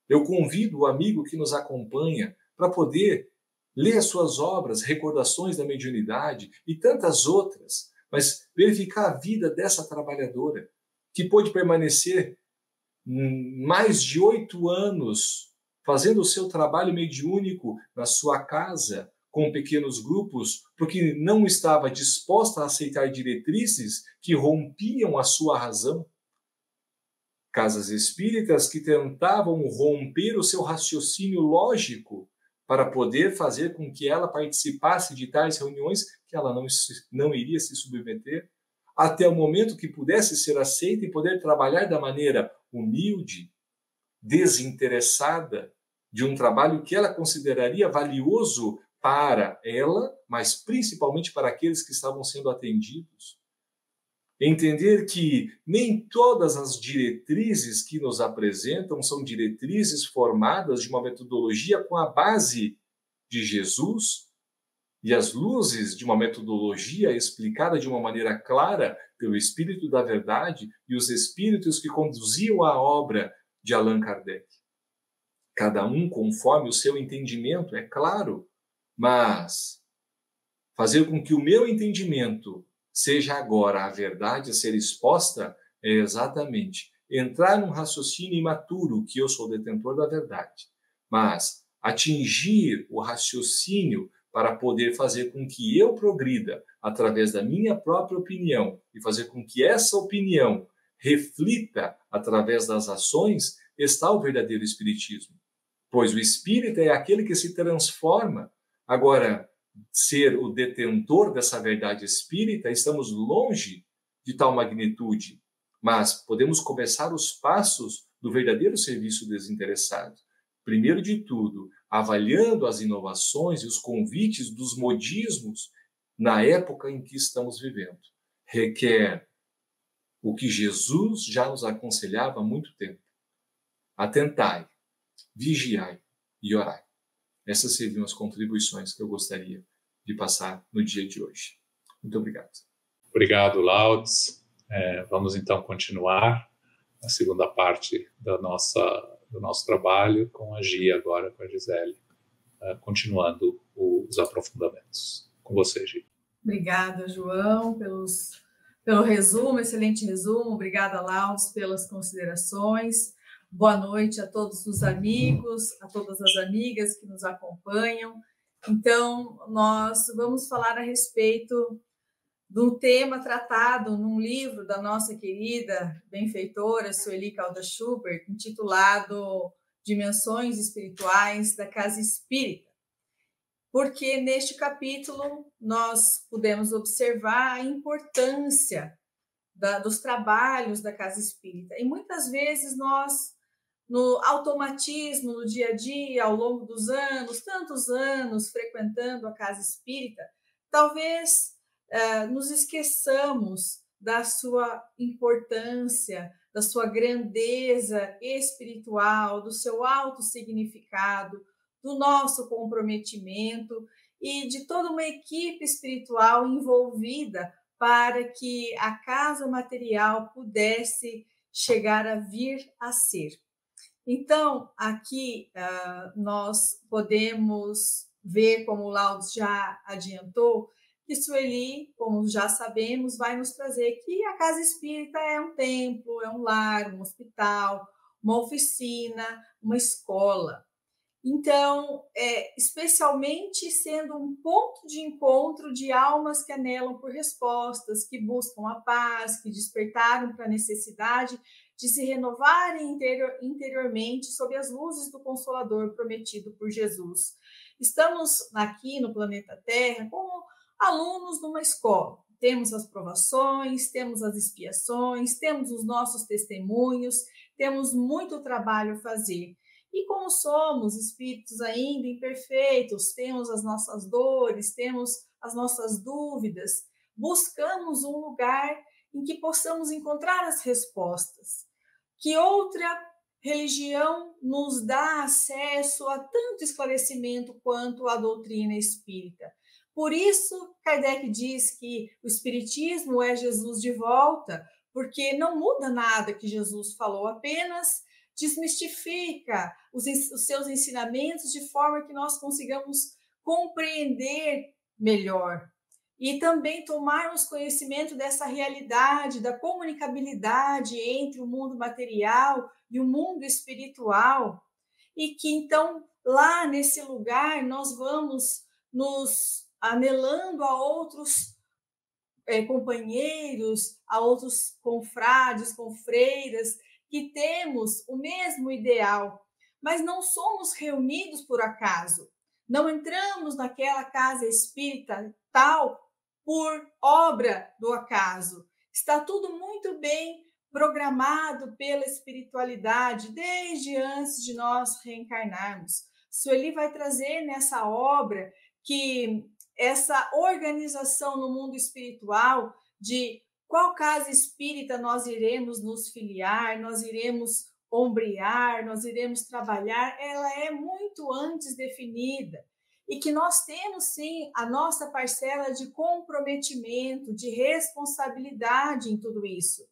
Eu convido o amigo que nos acompanha para poder ler as suas obras, Recordações da Mediunidade e tantas outras, mas verificar a vida dessa trabalhadora, que pôde permanecer mais de 8 anos fazendo o seu trabalho mediúnico na sua casa, com pequenos grupos, porque não estava disposta a aceitar diretrizes que rompiam a sua razão. Casas espíritas que tentavam romper o seu raciocínio lógico para poder fazer com que ela participasse de tais reuniões que ela não iria se submeter, até o momento que pudesse ser aceita e poder trabalhar da maneira humilde, desinteressada, de um trabalho que ela consideraria valioso para ela, mas principalmente para aqueles que estavam sendo atendidos. Entender que nem todas as diretrizes que nos apresentam são diretrizes formadas de uma metodologia com a base de Jesus e as luzes de uma metodologia explicada de uma maneira clara pelo Espírito da Verdade e os espíritos que conduziam a obra de Allan Kardec. Cada um conforme o seu entendimento, é claro, mas fazer com que o meu entendimento seja agora a verdade a ser exposta é exatamente entrar num raciocínio imaturo, que eu sou detentor da verdade, mas atingir o raciocínio para poder fazer com que eu progrida através da minha própria opinião e fazer com que essa opinião reflita através das ações, está o verdadeiro espiritismo. Pois o espírita é aquele que se transforma. Agora, ser o detentor dessa verdade espírita, estamos longe de tal magnitude, mas podemos começar os passos do verdadeiro serviço desinteressado. Primeiro de tudo, avaliando as inovações e os convites dos modismos na época em que estamos vivendo. Requer o que Jesus já nos aconselhava há muito tempo. Atentai, vigiai e orai. Essas seriam as contribuições que eu gostaria de passar no dia de hoje. Muito obrigado. Obrigado, Laudes. Vamos então continuar a segunda parte do nosso trabalho com a Gia agora, com a Gisele, continuando os aprofundamentos. Com você, Gia. Obrigada, João, pelo resumo, excelente resumo. Obrigada, Laudes, pelas considerações. Boa noite a todos os amigos, a todas as amigas que nos acompanham. Então, nós vamos falar a respeito do tema tratado num livro da nossa querida benfeitora Sueli Caldas Schubert, intitulado Dimensões Espirituais da Casa Espírita. Porque neste capítulo nós pudemos observar a importância dos trabalhos da Casa Espírita. E muitas vezes nós no automatismo, no dia a dia, ao longo dos anos, tantos anos frequentando a casa espírita, talvez nos esqueçamos da sua importância, da sua grandeza espiritual, do seu alto significado, do nosso comprometimento e de toda uma equipe espiritual envolvida para que a casa material pudesse chegar a vir a ser. Então, aqui nós podemos ver, como o Laudes já adiantou, que Sueli, como já sabemos, vai nos trazer que a casa espírita é um templo, é um lar, um hospital, uma oficina, uma escola. Então, especialmente sendo um ponto de encontro de almas que anelam por respostas, que buscam a paz, que despertaram para a necessidade de se renovarem interiormente sob as luzes do Consolador prometido por Jesus. Estamos aqui no planeta Terra como alunos numa escola. Temos as provações, temos as expiações, temos os nossos testemunhos, temos muito trabalho a fazer. E como somos espíritos ainda imperfeitos, temos as nossas dores, temos as nossas dúvidas, buscamos um lugar em que possamos encontrar as respostas. Que outra religião nos dá acesso a tanto esclarecimento quanto a doutrina espírita? Por isso, Kardec diz que o espiritismo é Jesus de volta, porque não muda nada que Jesus falou, apenas desmistifica os seus ensinamentos de forma que nós consigamos compreender melhor e também tomarmos conhecimento dessa realidade, da comunicabilidade entre o mundo material e o mundo espiritual, e que então lá nesse lugar nós vamos nos anelando a outros companheiros, a outros confrades, confreiras, que temos o mesmo ideal, mas não somos reunidos por acaso. Não entramos naquela casa espírita tal por obra do acaso. Está tudo muito bem programado pela espiritualidade desde antes de nós reencarnarmos. Sueli vai trazer nessa obra que essa organização no mundo espiritual de qual casa espírita nós iremos nos filiar, nós iremos ombrear, nós iremos trabalhar, ela é muito antes definida. E que nós temos, sim, a nossa parcela de comprometimento, de responsabilidade em tudo isso.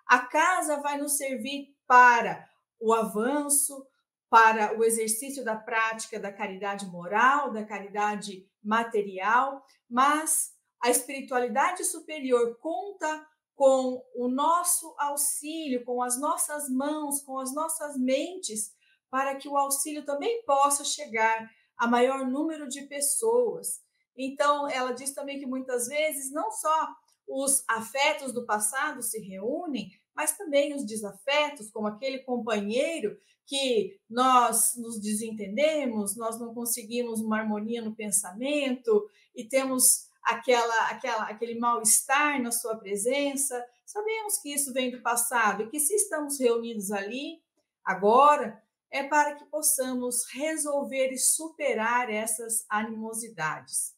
A casa vai nos servir para o avanço, para o exercício da prática da caridade moral, da caridade material, mas a espiritualidade superior conta com o nosso auxílio, com as nossas mãos, com as nossas mentes, para que o auxílio também possa chegar a maior número de pessoas. Então, ela diz também que muitas vezes não só os afetos do passado se reúnem, mas também os desafetos, como aquele companheiro que nós nos desentendemos, nós não conseguimos uma harmonia no pensamento e temos aquele mal-estar na sua presença. Sabemos que isso vem do passado e que se estamos reunidos ali, agora, é para que possamos resolver e superar essas animosidades.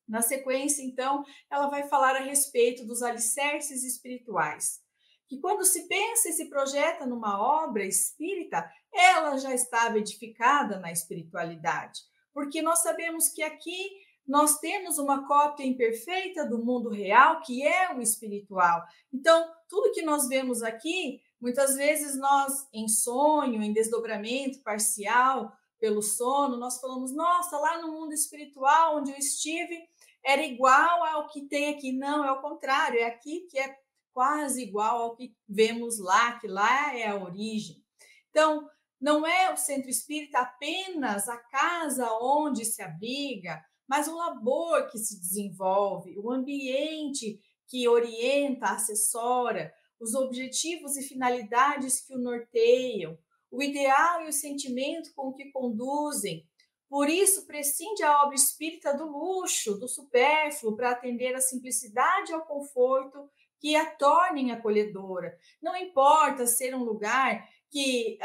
Na sequência, então, ela vai falar a respeito dos alicerces espirituais, que quando se pensa e se projeta numa obra espírita, ela já estava edificada na espiritualidade, porque nós sabemos que aqui nós temos uma cópia imperfeita do mundo real, que é o espiritual. Então, tudo que nós vemos aqui, muitas vezes nós, em sonho, em desdobramento parcial, pelo sono, nós falamos, nossa, lá no mundo espiritual, onde eu estive, era igual ao que tem aqui. Não, é o contrário, é aqui que é quase igual ao que vemos lá, que lá é a origem. Então, não é o centro espírita apenas a casa onde se abriga, mas o labor que se desenvolve, o ambiente que orienta, assessora, os objetivos e finalidades que o norteiam, o ideal e o sentimento com que conduzem. Por isso, prescinde a obra espírita do luxo, do supérfluo, para atender à simplicidade e ao conforto que a tornem acolhedora. Não importa ser um lugar que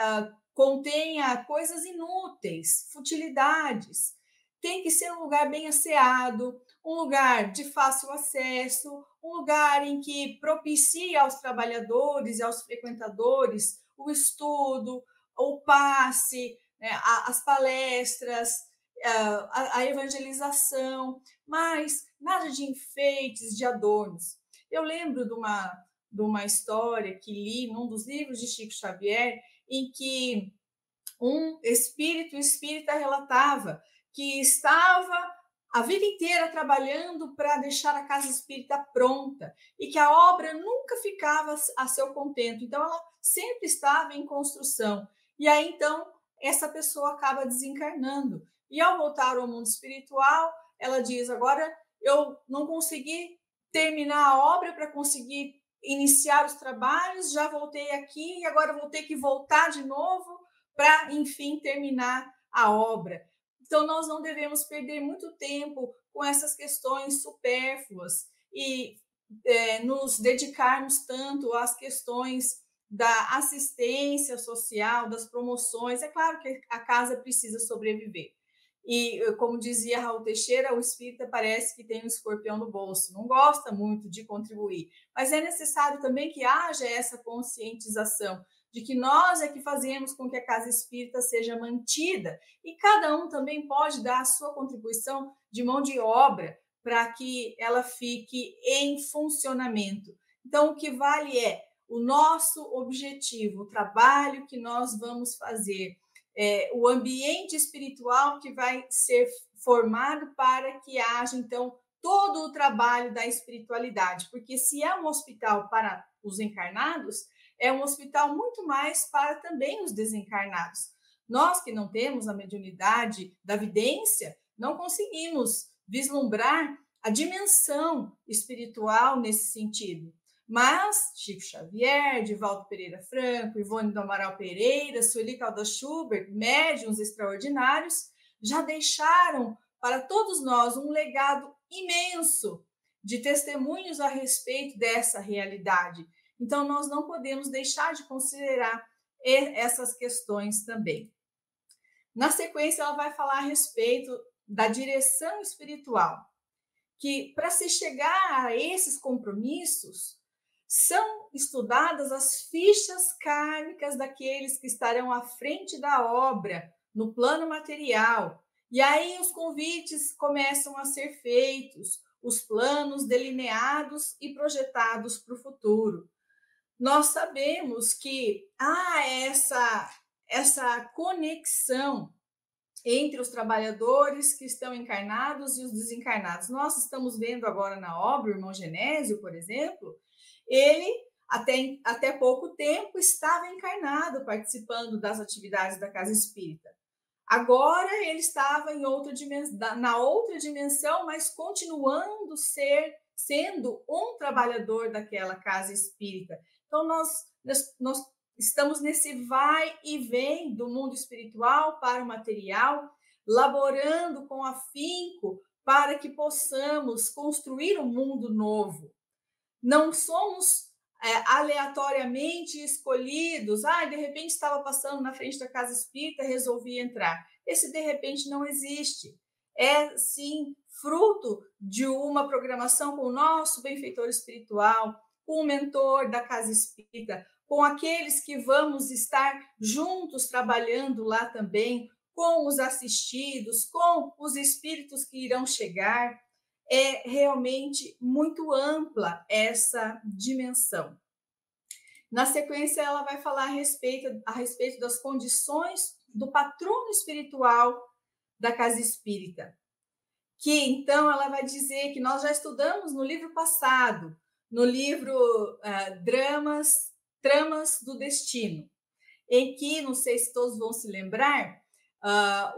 contenha coisas inúteis, futilidades. Tem que ser um lugar bem asseado, um lugar de fácil acesso, um lugar em que propicie aos trabalhadores e aos frequentadores o estudo, o passe, né, as palestras, a evangelização, mas nada de enfeites, de adornos. Eu lembro de uma história que li num dos livros de Chico Xavier, em que um espírito espírita relatava que estava a vida inteira trabalhando para deixar a casa espírita pronta e que a obra nunca ficava a seu contento. Então, ela sempre estava em construção. E aí, então, essa pessoa acaba desencarnando. E ao voltar ao mundo espiritual, ela diz, agora eu não consegui terminar a obra para conseguir iniciar os trabalhos, já voltei aqui e agora vou ter que voltar de novo para, enfim, terminar a obra. Então, nós não devemos perder muito tempo com essas questões supérfluas e nos dedicarmos tanto às questões da assistência social, das promoções. É claro que a casa precisa sobreviver. E, como dizia Raul Teixeira, o espírita parece que tem um escorpião no bolso, não gosta muito de contribuir. Mas é necessário também que haja essa conscientização de que nós é que fazemos com que a casa espírita seja mantida e cada um também pode dar a sua contribuição de mão de obra para que ela fique em funcionamento. Então, o que vale é o nosso objetivo, o trabalho que nós vamos fazer, o ambiente espiritual que vai ser formado para que haja, então, todo o trabalho da espiritualidade. Porque se é um hospital para os encarnados, é um hospital muito mais para também os desencarnados. Nós que não temos a mediunidade da vidência, não conseguimos vislumbrar a dimensão espiritual nesse sentido. Mas Chico Xavier, Divaldo Pereira Franco, Ivone do Amaral Pereira, Sueli Caldas Schubert, médiuns extraordinários, já deixaram para todos nós um legado imenso de testemunhos a respeito dessa realidade. Então, nós não podemos deixar de considerar essas questões também. Na sequência, ela vai falar a respeito da direção espiritual, que para se chegar a esses compromissos, são estudadas as fichas kármicas daqueles que estarão à frente da obra, no plano material. E aí os convites começam a ser feitos, os planos delineados e projetados para o futuro. Nós sabemos que há essa conexão entre os trabalhadores que estão encarnados e os desencarnados. Nós estamos vendo agora na obra, o irmão Genésio, por exemplo, ele, até pouco tempo, estava encarnado, participando das atividades da Casa Espírita. Agora ele estava na outra dimensão, mas continuando sendo um trabalhador daquela Casa Espírita. Então, nós estamos nesse vai e vem do mundo espiritual para o material, laborando com afinco para que possamos construir um mundo novo. Não somos aleatoriamente escolhidos. De repente estava passando na frente da Casa Espírita, resolvi entrar. Esse de repente não existe. É, sim, fruto de uma programação com o nosso benfeitor espiritual, com o mentor da Casa Espírita, com aqueles que vamos estar juntos trabalhando lá também, com os assistidos, com os espíritos que irão chegar. É realmente muito ampla essa dimensão. Na sequência, ela vai falar a respeito das condições do patrono espiritual da Casa Espírita, que então ela vai dizer que nós já estudamos no livro passado, no livro Tramas do Destino, em que, não sei se todos vão se lembrar,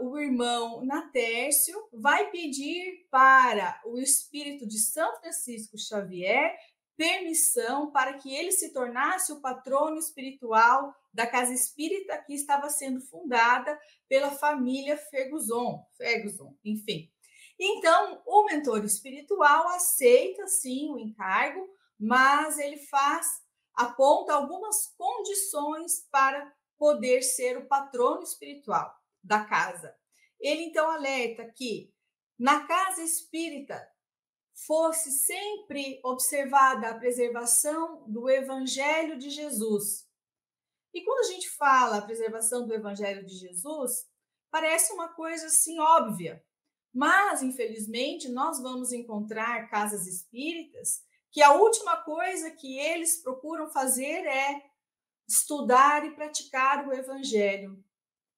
o irmão Natércio vai pedir para o espírito de São Francisco Xavier permissão para que ele se tornasse o patrono espiritual da Casa Espírita que estava sendo fundada pela família Ferguson, enfim. Então, o mentor espiritual aceita, sim, o encargo, mas ele aponta algumas condições para poder ser o patrono espiritual da casa. Ele então alerta que na casa espírita fosse sempre observada a preservação do Evangelho de Jesus. E quando a gente fala a preservação do Evangelho de Jesus, parece uma coisa assim óbvia, mas infelizmente nós vamos encontrar casas espíritas que a última coisa que eles procuram fazer é estudar e praticar o Evangelho,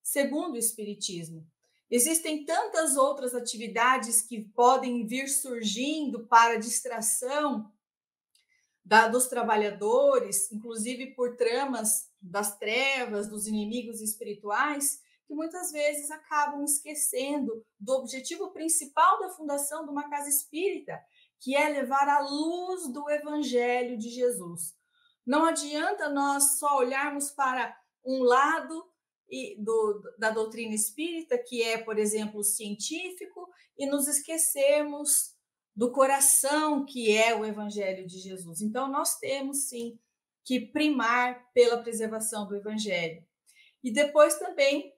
segundo o Espiritismo. Existem tantas outras atividades que podem vir surgindo para distração dos trabalhadores, inclusive por tramas das trevas, dos inimigos espirituais, que muitas vezes acabam esquecendo do objetivo principal da fundação de uma casa espírita, que é levar a luz do Evangelho de Jesus. Não adianta nós só olharmos para um lado da doutrina espírita, que é, por exemplo, o científico, e nos esquecermos do coração, que é o Evangelho de Jesus. Então, nós temos, sim, que primar pela preservação do Evangelho. E depois também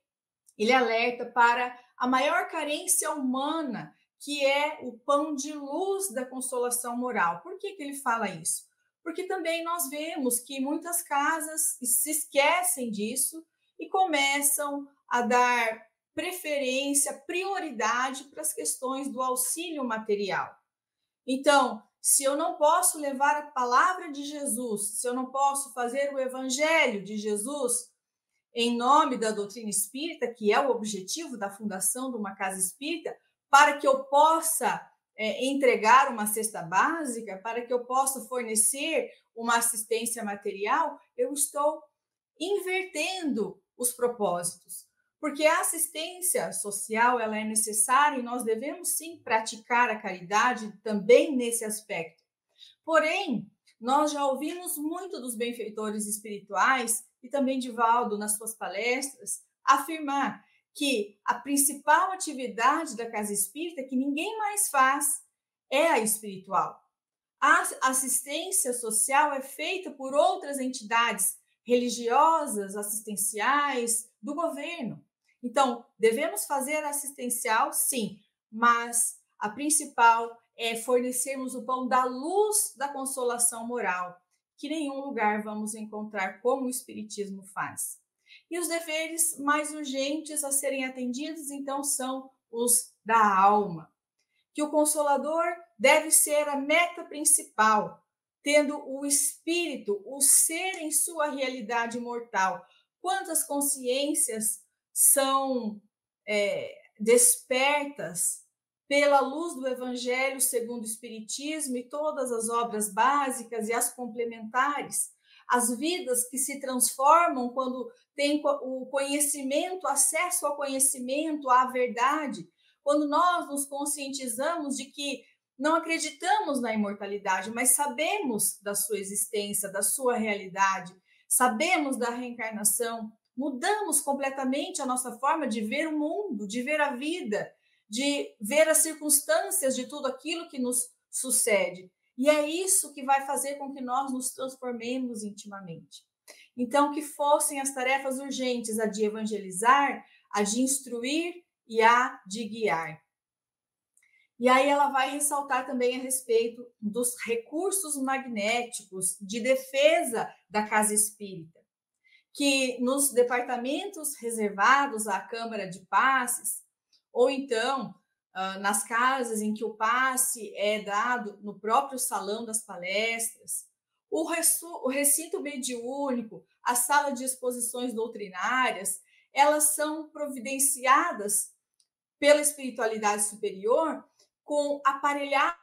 ele alerta para a maior carência humana, que é o pão de luz da consolação moral. Por que ele fala isso? Porque também nós vemos que muitas casas se esquecem disso e começam a dar preferência, prioridade para as questões do auxílio material. Então, se eu não posso levar a palavra de Jesus, se eu não posso fazer o Evangelho de Jesus em nome da doutrina espírita, que é o objetivo da fundação de uma casa espírita, para que eu possa entregar uma cesta básica, para que eu possa fornecer uma assistência material, eu estou invertendo os propósitos. Porque a assistência social ela é necessária e nós devemos sim praticar a caridade também nesse aspecto. Porém, nós já ouvimos muito dos benfeitores espirituais e também de Valdo nas suas palestras afirmar que a principal atividade da casa espírita, que ninguém mais faz, é a espiritual. A assistência social é feita por outras entidades religiosas, assistenciais, do governo. Então, devemos fazer assistencial, sim, mas a principal é fornecermos o pão da luz da consolação moral, que nenhum lugar vamos encontrar como o Espiritismo faz. E os deveres mais urgentes a serem atendidos, então, são os da alma, que o Consolador deve ser a meta principal, tendo o espírito, o ser em sua realidade mortal. Quantas consciências são despertas pela luz do Evangelho segundo o Espiritismo e todas as obras básicas e as complementares, as vidas que se transformam quando tem o conhecimento, acesso ao conhecimento, à verdade, quando nós nos conscientizamos de que não acreditamos na imortalidade, mas sabemos da sua existência, da sua realidade, sabemos da reencarnação, mudamos completamente a nossa forma de ver o mundo, de ver a vida, de ver as circunstâncias de tudo aquilo que nos sucede. E é isso que vai fazer com que nós nos transformemos intimamente. Então, que fossem as tarefas urgentes, a de evangelizar, a de instruir e a de guiar. E aí ela vai ressaltar também a respeito dos recursos magnéticos de defesa da casa espírita, que nos departamentos reservados à Câmara de Passes, ou então nas casas em que o passe é dado no próprio salão das palestras, o recinto mediúnico, a sala de exposições doutrinárias, elas são providenciadas pela espiritualidade superior com aparelhagens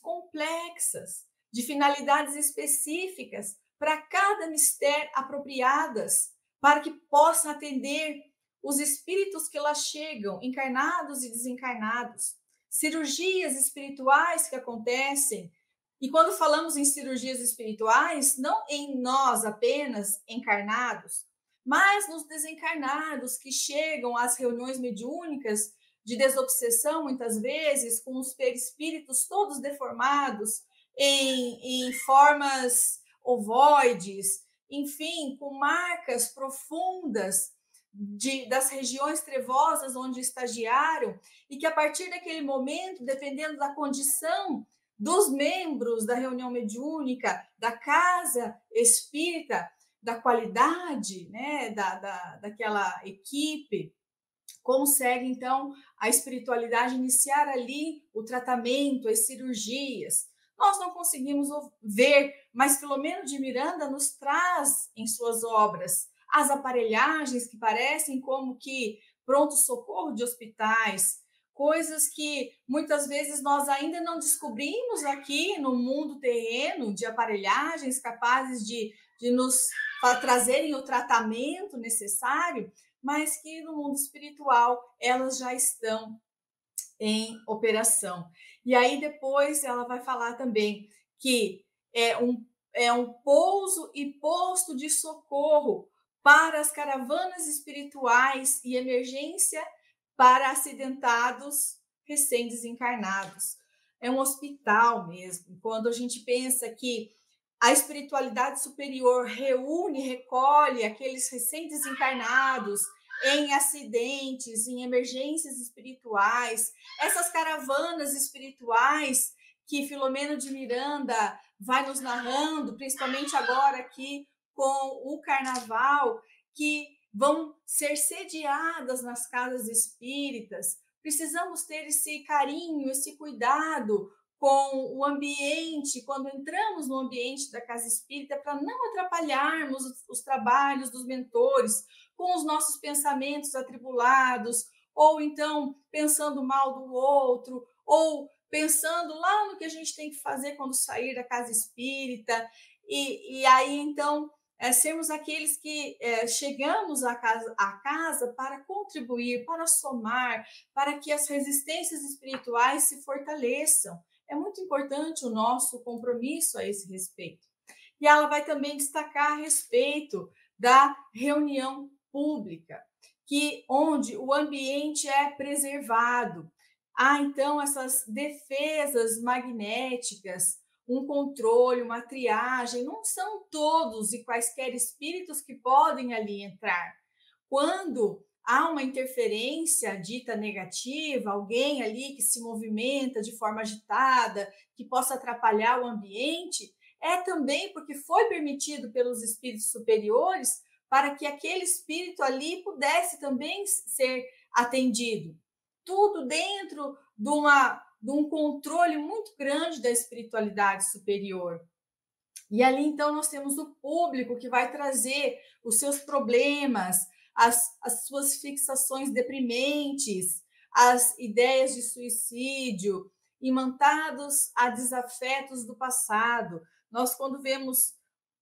complexas, de finalidades específicas, para cada mistério apropriadas, para que possam atender os espíritos que lá chegam, encarnados e desencarnados, cirurgias espirituais que acontecem. E quando falamos em cirurgias espirituais, não em nós apenas encarnados, mas nos desencarnados que chegam às reuniões mediúnicas de desobsessão, muitas vezes, com os perispíritos todos deformados, em formas ovoides, enfim, com marcas profundas das regiões trevosas onde estagiaram, e que a partir daquele momento, dependendo da condição dos membros da reunião mediúnica, da casa espírita, da qualidade, né, daquela equipe, consegue, então, a espiritualidade iniciar ali o tratamento, as cirurgias. Nós não conseguimos ver, mas Filomeno de Miranda nos traz em suas obras as aparelhagens que parecem como que pronto-socorro de hospitais, coisas que muitas vezes nós ainda não descobrimos aqui no mundo terreno, de aparelhagens capazes de nos trazerem o tratamento necessário, mas que no mundo espiritual elas já estão em operação. E aí depois ela vai falar também que é um pouso e posto de socorro para as caravanas espirituais e emergência para acidentados recém-desencarnados. É um hospital mesmo. Quando a gente pensa que a espiritualidade superior reúne, recolhe aqueles recém-desencarnados em acidentes, em emergências espirituais, essas caravanas espirituais que Filomeno de Miranda vai nos narrando, principalmente agora aqui com o Carnaval, que vão ser sediadas nas casas espíritas. Precisamos ter esse carinho, esse cuidado com o ambiente, quando entramos no ambiente da casa espírita, para não atrapalharmos os trabalhos dos mentores com os nossos pensamentos atribulados, ou então pensando mal do outro, ou pensando lá no que a gente tem que fazer quando sair da casa espírita, e aí então sermos aqueles que chegamos à casa para contribuir, para somar, para que as resistências espirituais se fortaleçam. É muito importante o nosso compromisso a esse respeito. E ela vai também destacar a respeito da reunião pública, onde o ambiente é preservado. Há, então, essas defesas magnéticas, um controle, uma triagem. Não são todos e quaisquer espíritos que podem ali entrar. Quando há uma interferência dita negativa, alguém ali que se movimenta de forma agitada, que possa atrapalhar o ambiente, é também porque foi permitido pelos espíritos superiores para que aquele espírito ali pudesse também ser atendido. Tudo dentro de um controle muito grande da espiritualidade superior. E ali, então, nós temos o público que vai trazer os seus problemas, as suas fixações deprimentes, as ideias de suicídio, imantados a desafetos do passado. Nós, quando vemos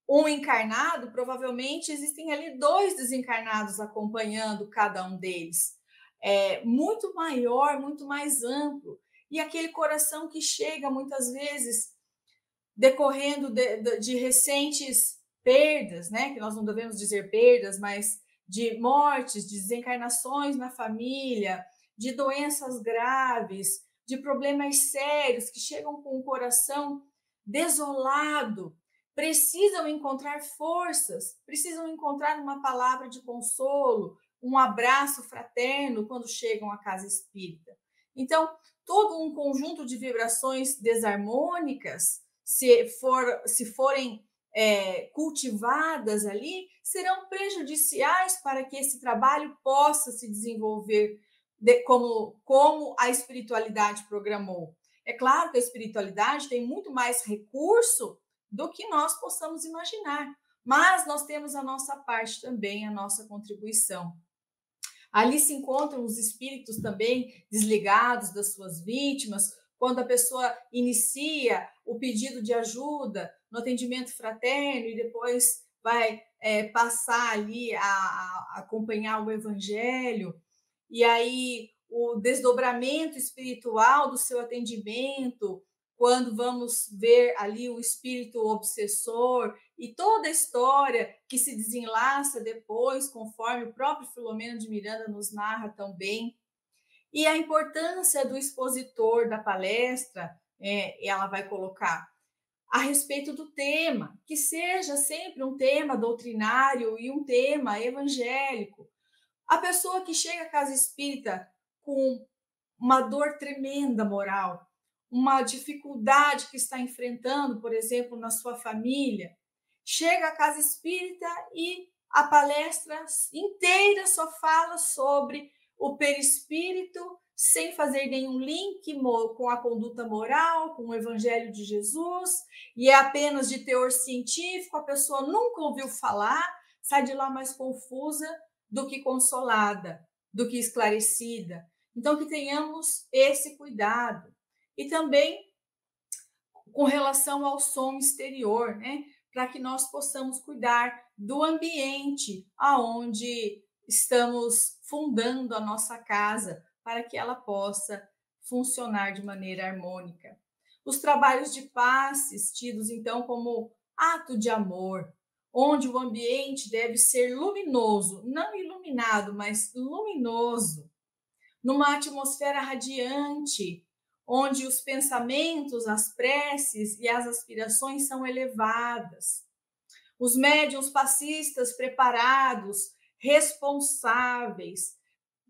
um encarnado, provavelmente existem ali 2 desencarnados acompanhando cada um deles. É muito maior, muito mais amplo. E aquele coração que chega muitas vezes decorrendo de recentes perdas, né? Que nós não devemos dizer perdas, mas de mortes, de desencarnações na família, de doenças graves, de problemas sérios, que chegam com o coração desolado, precisam encontrar forças, precisam encontrar uma palavra de consolo, um abraço fraterno quando chegam à casa espírita. Então, todo um conjunto de vibrações desarmônicas, se forem cultivadas ali, serão prejudiciais para que esse trabalho possa se desenvolver como a espiritualidade programou. É claro que a espiritualidade tem muito mais recurso do que nós possamos imaginar, mas nós temos a nossa parte também, a nossa contribuição. Ali se encontram os espíritos também desligados das suas vítimas, quando a pessoa inicia o pedido de ajuda no atendimento fraterno e depois vai passar ali a acompanhar o evangelho, e aí o desdobramento espiritual do seu atendimento, quando vamos ver ali o espírito obsessor e toda a história que se desenlaça depois, conforme o próprio Filomeno de Miranda nos narra tão bem. E a importância do expositor da palestra, ela vai colocar a respeito do tema, que seja sempre um tema doutrinário e um tema evangélico. A pessoa que chega à casa espírita com uma dor tremenda moral, uma dificuldade que está enfrentando, por exemplo, na sua família, chega à casa espírita e a palestra inteira só fala sobre o perispírito, sem fazer nenhum link com a conduta moral, com o evangelho de Jesus, e é apenas de teor científico, a pessoa nunca ouviu falar, sai de lá mais confusa do que consolada, do que esclarecida. Então, que tenhamos esse cuidado. E também com relação ao som exterior, né? Para que nós possamos cuidar do ambiente aonde estamos fundando a nossa casa, para que ela possa funcionar de maneira harmônica. Os trabalhos de passes, tidos então como ato de amor, onde o ambiente deve ser luminoso, não iluminado, mas luminoso, numa atmosfera radiante, onde os pensamentos, as preces e as aspirações são elevadas. Os médiuns passistas preparados, responsáveis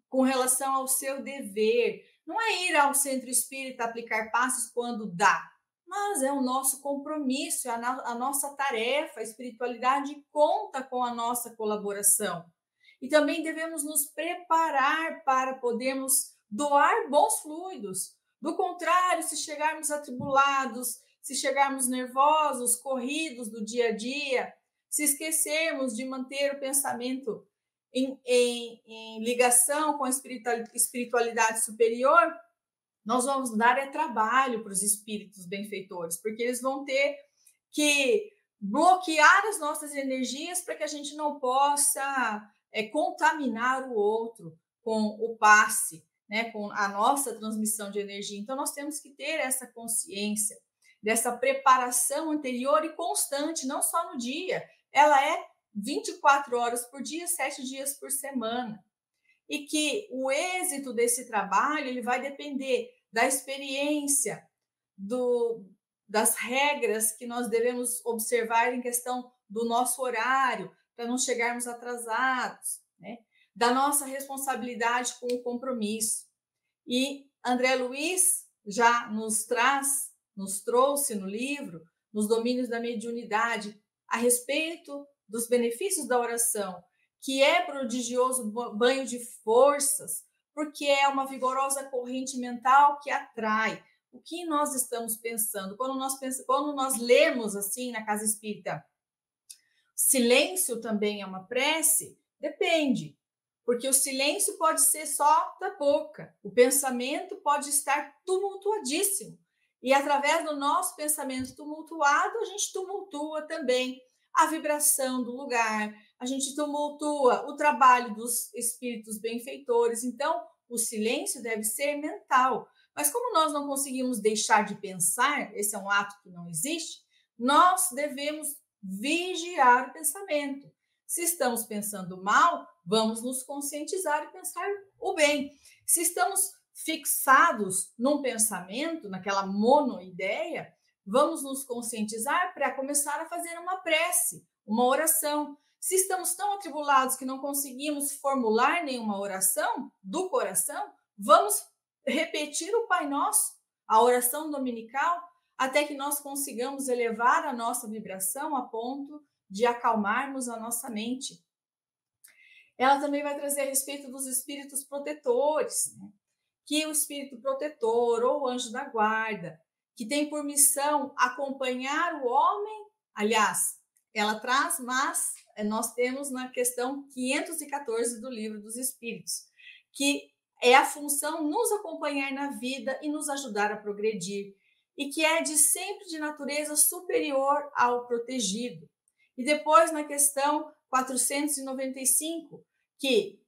com relação ao seu dever. Não é ir ao centro espírita aplicar passes quando dá, mas é o nosso compromisso, é a nossa tarefa. A espiritualidade conta com a nossa colaboração. E também devemos nos preparar para podermos doar bons fluidos. Do contrário, se chegarmos atribulados, se chegarmos nervosos, corridos do dia a dia, se esquecermos de manter o pensamento em ligação com a espiritualidade superior, nós vamos dar trabalho para os espíritos benfeitores, porque eles vão ter que bloquear as nossas energias para que a gente não possa contaminar o outro com o passe, né, com a nossa transmissão de energia. Então, nós temos que ter essa consciência dessa preparação anterior e constante, não só no dia. Ela é 24 horas por dia, 7 dias por semana. E que o êxito desse trabalho ele vai depender da experiência, das regras que nós devemos observar em questão do nosso horário, para não chegarmos atrasados, né? Da nossa responsabilidade com o compromisso. E André Luiz já nos trouxe no livro, nos domínios da mediunidade, a respeito dos benefícios da oração, que é prodigioso banho de forças, porque é uma vigorosa corrente mental que atrai. O que nós estamos pensando? Quando nós lemos assim na casa espírita, silêncio também é uma prece? Depende, porque o silêncio pode ser só da boca, o pensamento pode estar tumultuadíssimo, e através do nosso pensamento tumultuado, a gente tumultua também a vibração do lugar, a gente tumultua o trabalho dos espíritos benfeitores. Então, o silêncio deve ser mental. Mas como nós não conseguimos deixar de pensar, esse é um ato que não existe, nós devemos vigiar o pensamento. Se estamos pensando mal, vamos nos conscientizar e pensar o bem. Se estamos fixados num pensamento, naquela monoideia, vamos nos conscientizar para começar a fazer uma prece, uma oração. Se estamos tão atribulados que não conseguimos formular nenhuma oração do coração, vamos repetir o Pai Nosso, a oração dominical, até que nós consigamos elevar a nossa vibração a ponto de acalmarmos a nossa mente. Ela também vai trazer a respeito dos espíritos protetores, né? Que o espírito protetor ou o anjo da guarda, que tem por missão acompanhar o homem, aliás, ela traz, mas nós temos na questão 514 do Livro dos Espíritos, que é a função nos acompanhar na vida e nos ajudar a progredir, e que é sempre de natureza superior ao protegido. E depois na questão 495, que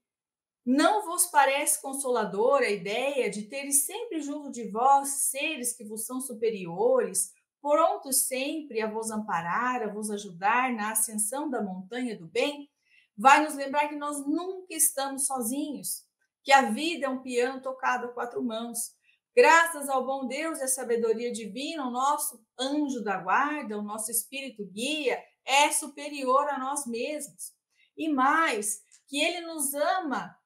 não vos parece consoladora a ideia de teres sempre junto de vós seres que vos são superiores, prontos sempre a vos amparar, a vos ajudar na ascensão da montanha do bem? Vai nos lembrar que nós nunca estamos sozinhos, que a vida é um piano tocado a 4 mãos. Graças ao bom Deus e à sabedoria divina, o nosso anjo da guarda, o nosso espírito guia, é superior a nós mesmos. E mais, que ele nos ama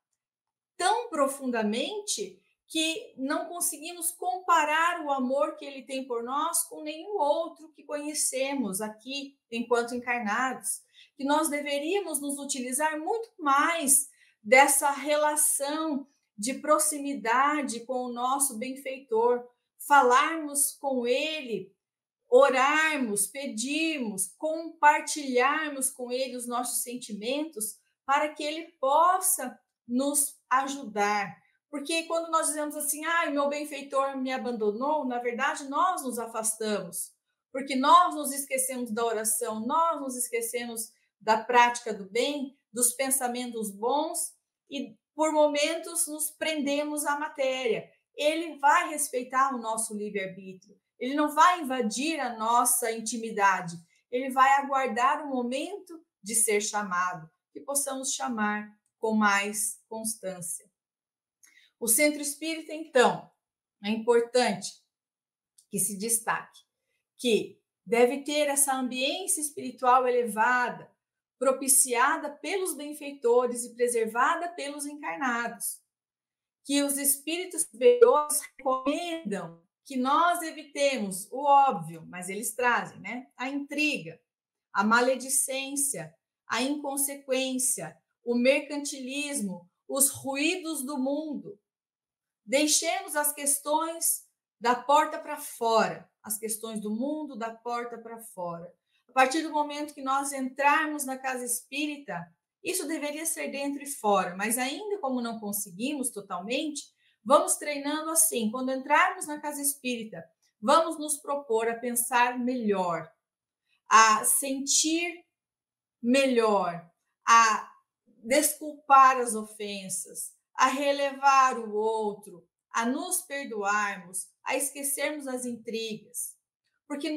tão profundamente que não conseguimos comparar o amor que ele tem por nós com nenhum outro que conhecemos aqui enquanto encarnados. Que nós deveríamos nos utilizar muito mais dessa relação de proximidade com o nosso benfeitor, falarmos com ele, orarmos, pedirmos, compartilharmos com ele os nossos sentimentos para que ele possa nos ajudar. Porque quando nós dizemos assim, o meu benfeitor me abandonou, na verdade nós nos afastamos, porque nós nos esquecemos da oração, nós nos esquecemos da prática do bem, dos pensamentos bons e por momentos nos prendemos à matéria. Ele vai respeitar o nosso livre-arbítrio, ele não vai invadir a nossa intimidade, ele vai aguardar o momento de ser chamado, que possamos chamar com mais constância. O centro espírita, então, é importante que se destaque que deve ter essa ambiência espiritual elevada, propiciada pelos benfeitores e preservada pelos encarnados, que os espíritos superiores recomendam que nós evitemos o óbvio, mas eles trazem, né? A intriga, a maledicência, a inconsequência, o mercantilismo, os ruídos do mundo. Deixemos as questões da porta para fora, as questões do mundo da porta para fora. A partir do momento que nós entrarmos na casa espírita, isso deveria ser dentro e fora, mas ainda como não conseguimos totalmente, vamos treinando assim. Quando entrarmos na casa espírita, vamos nos propor a pensar melhor, a sentir melhor, a desculpar as ofensas, a relevar o outro, a nos perdoarmos, a esquecermos as intrigas. Porque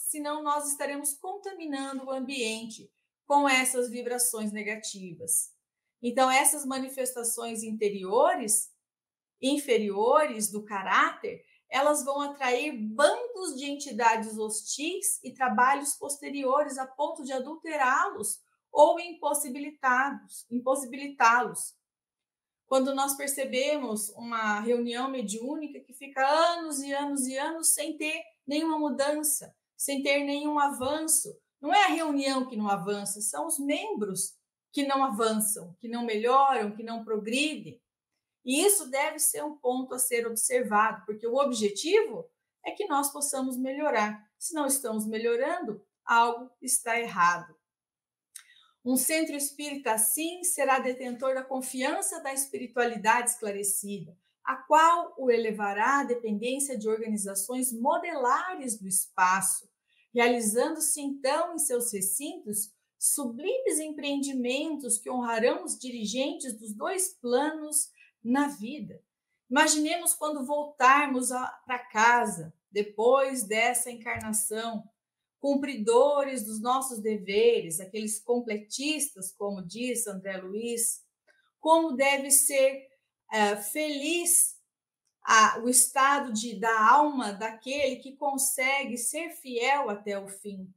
senão nós estaremos contaminando o ambiente com essas vibrações negativas. Então, essas manifestações inferiores do caráter, elas vão atrair bandos de entidades hostis e trabalhos posteriores a ponto de adulterá-los ou impossibilitá-los. Quando nós percebemos uma reunião mediúnica que fica anos e anos e anos sem ter nenhuma mudança, sem ter nenhum avanço, não é a reunião que não avança, são os membros que não avançam, que não melhoram, que não progridem. E isso deve ser um ponto a ser observado, porque o objetivo é que nós possamos melhorar. Se não estamos melhorando, algo está errado. Um centro espírita, assim, será detentor da confiança da espiritualidade esclarecida, a qual o elevará à dependência de organizações modelares do espaço, realizando-se, então, em seus recintos, sublimes empreendimentos que honrarão os dirigentes dos dois planos na vida. Imaginemos quando voltarmos para casa, depois dessa encarnação, cumpridores dos nossos deveres, aqueles completistas, como diz André Luiz, como deve ser feliz o estado da alma daquele que consegue ser fiel até o fim.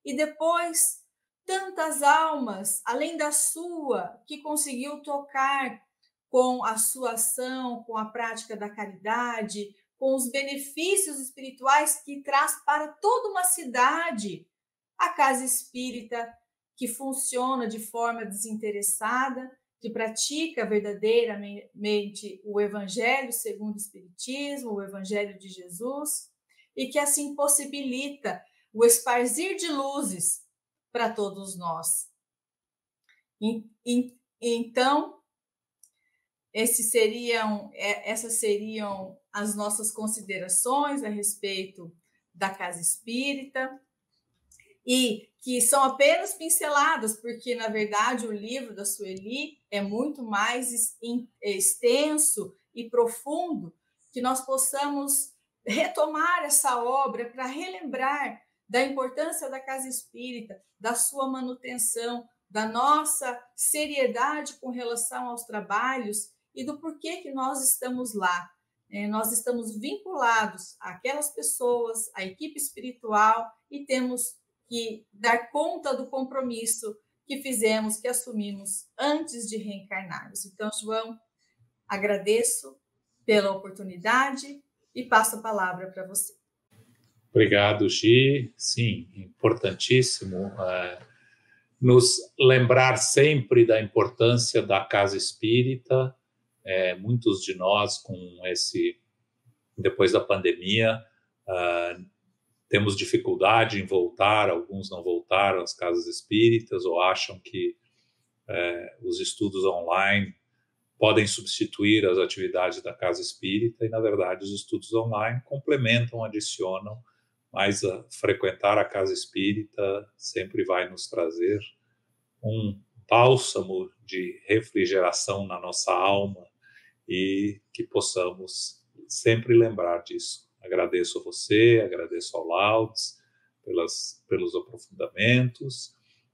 E depois, tantas almas, além da sua, que conseguiu tocar com a sua ação, com a prática da caridade, com os benefícios espirituais que traz para toda uma cidade a casa espírita, que funciona de forma desinteressada, que pratica verdadeiramente o Evangelho segundo o Espiritismo, o Evangelho de Jesus, e que assim possibilita o esparzir de luzes para todos nós. Então, essas seriam as nossas considerações a respeito da casa espírita, e que são apenas pinceladas, porque, na verdade, o livro da Sueli é muito mais extenso e profundo, que nós possamos retomar essa obra para relembrar da importância da casa espírita, da sua manutenção, da nossa seriedade com relação aos trabalhos e do porquê que nós estamos lá. nós estamos vinculados àquelas pessoas, à equipe espiritual, e temos que dar conta do compromisso que fizemos, que assumimos antes de reencarnarmos. Então, João, agradeço pela oportunidade e passo a palavra para você. Obrigado, Gi. Sim, importantíssimo nos lembrar sempre da importância da casa espírita. Muitos de nós, depois da pandemia, temos dificuldade em voltar, alguns não voltaram às casas espíritas ou acham que os estudos online podem substituir as atividades da casa espírita, e, na verdade, os estudos online complementam, adicionam, mas frequentar a casa espírita sempre vai nos trazer um bálsamo de refrigeração na nossa alma, e que possamos sempre lembrar disso. Agradeço a você, agradeço ao Laudes pelos aprofundamentos,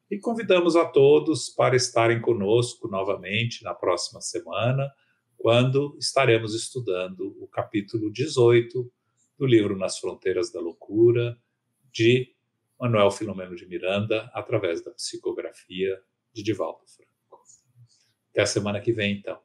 e convidamos a todos para estarem conosco novamente na próxima semana, quando estaremos estudando o capítulo 18 do livro Nas Fronteiras da Loucura, de Manuel Filomeno de Miranda, através da psicografia de Divaldo Franco. Até a semana que vem, então.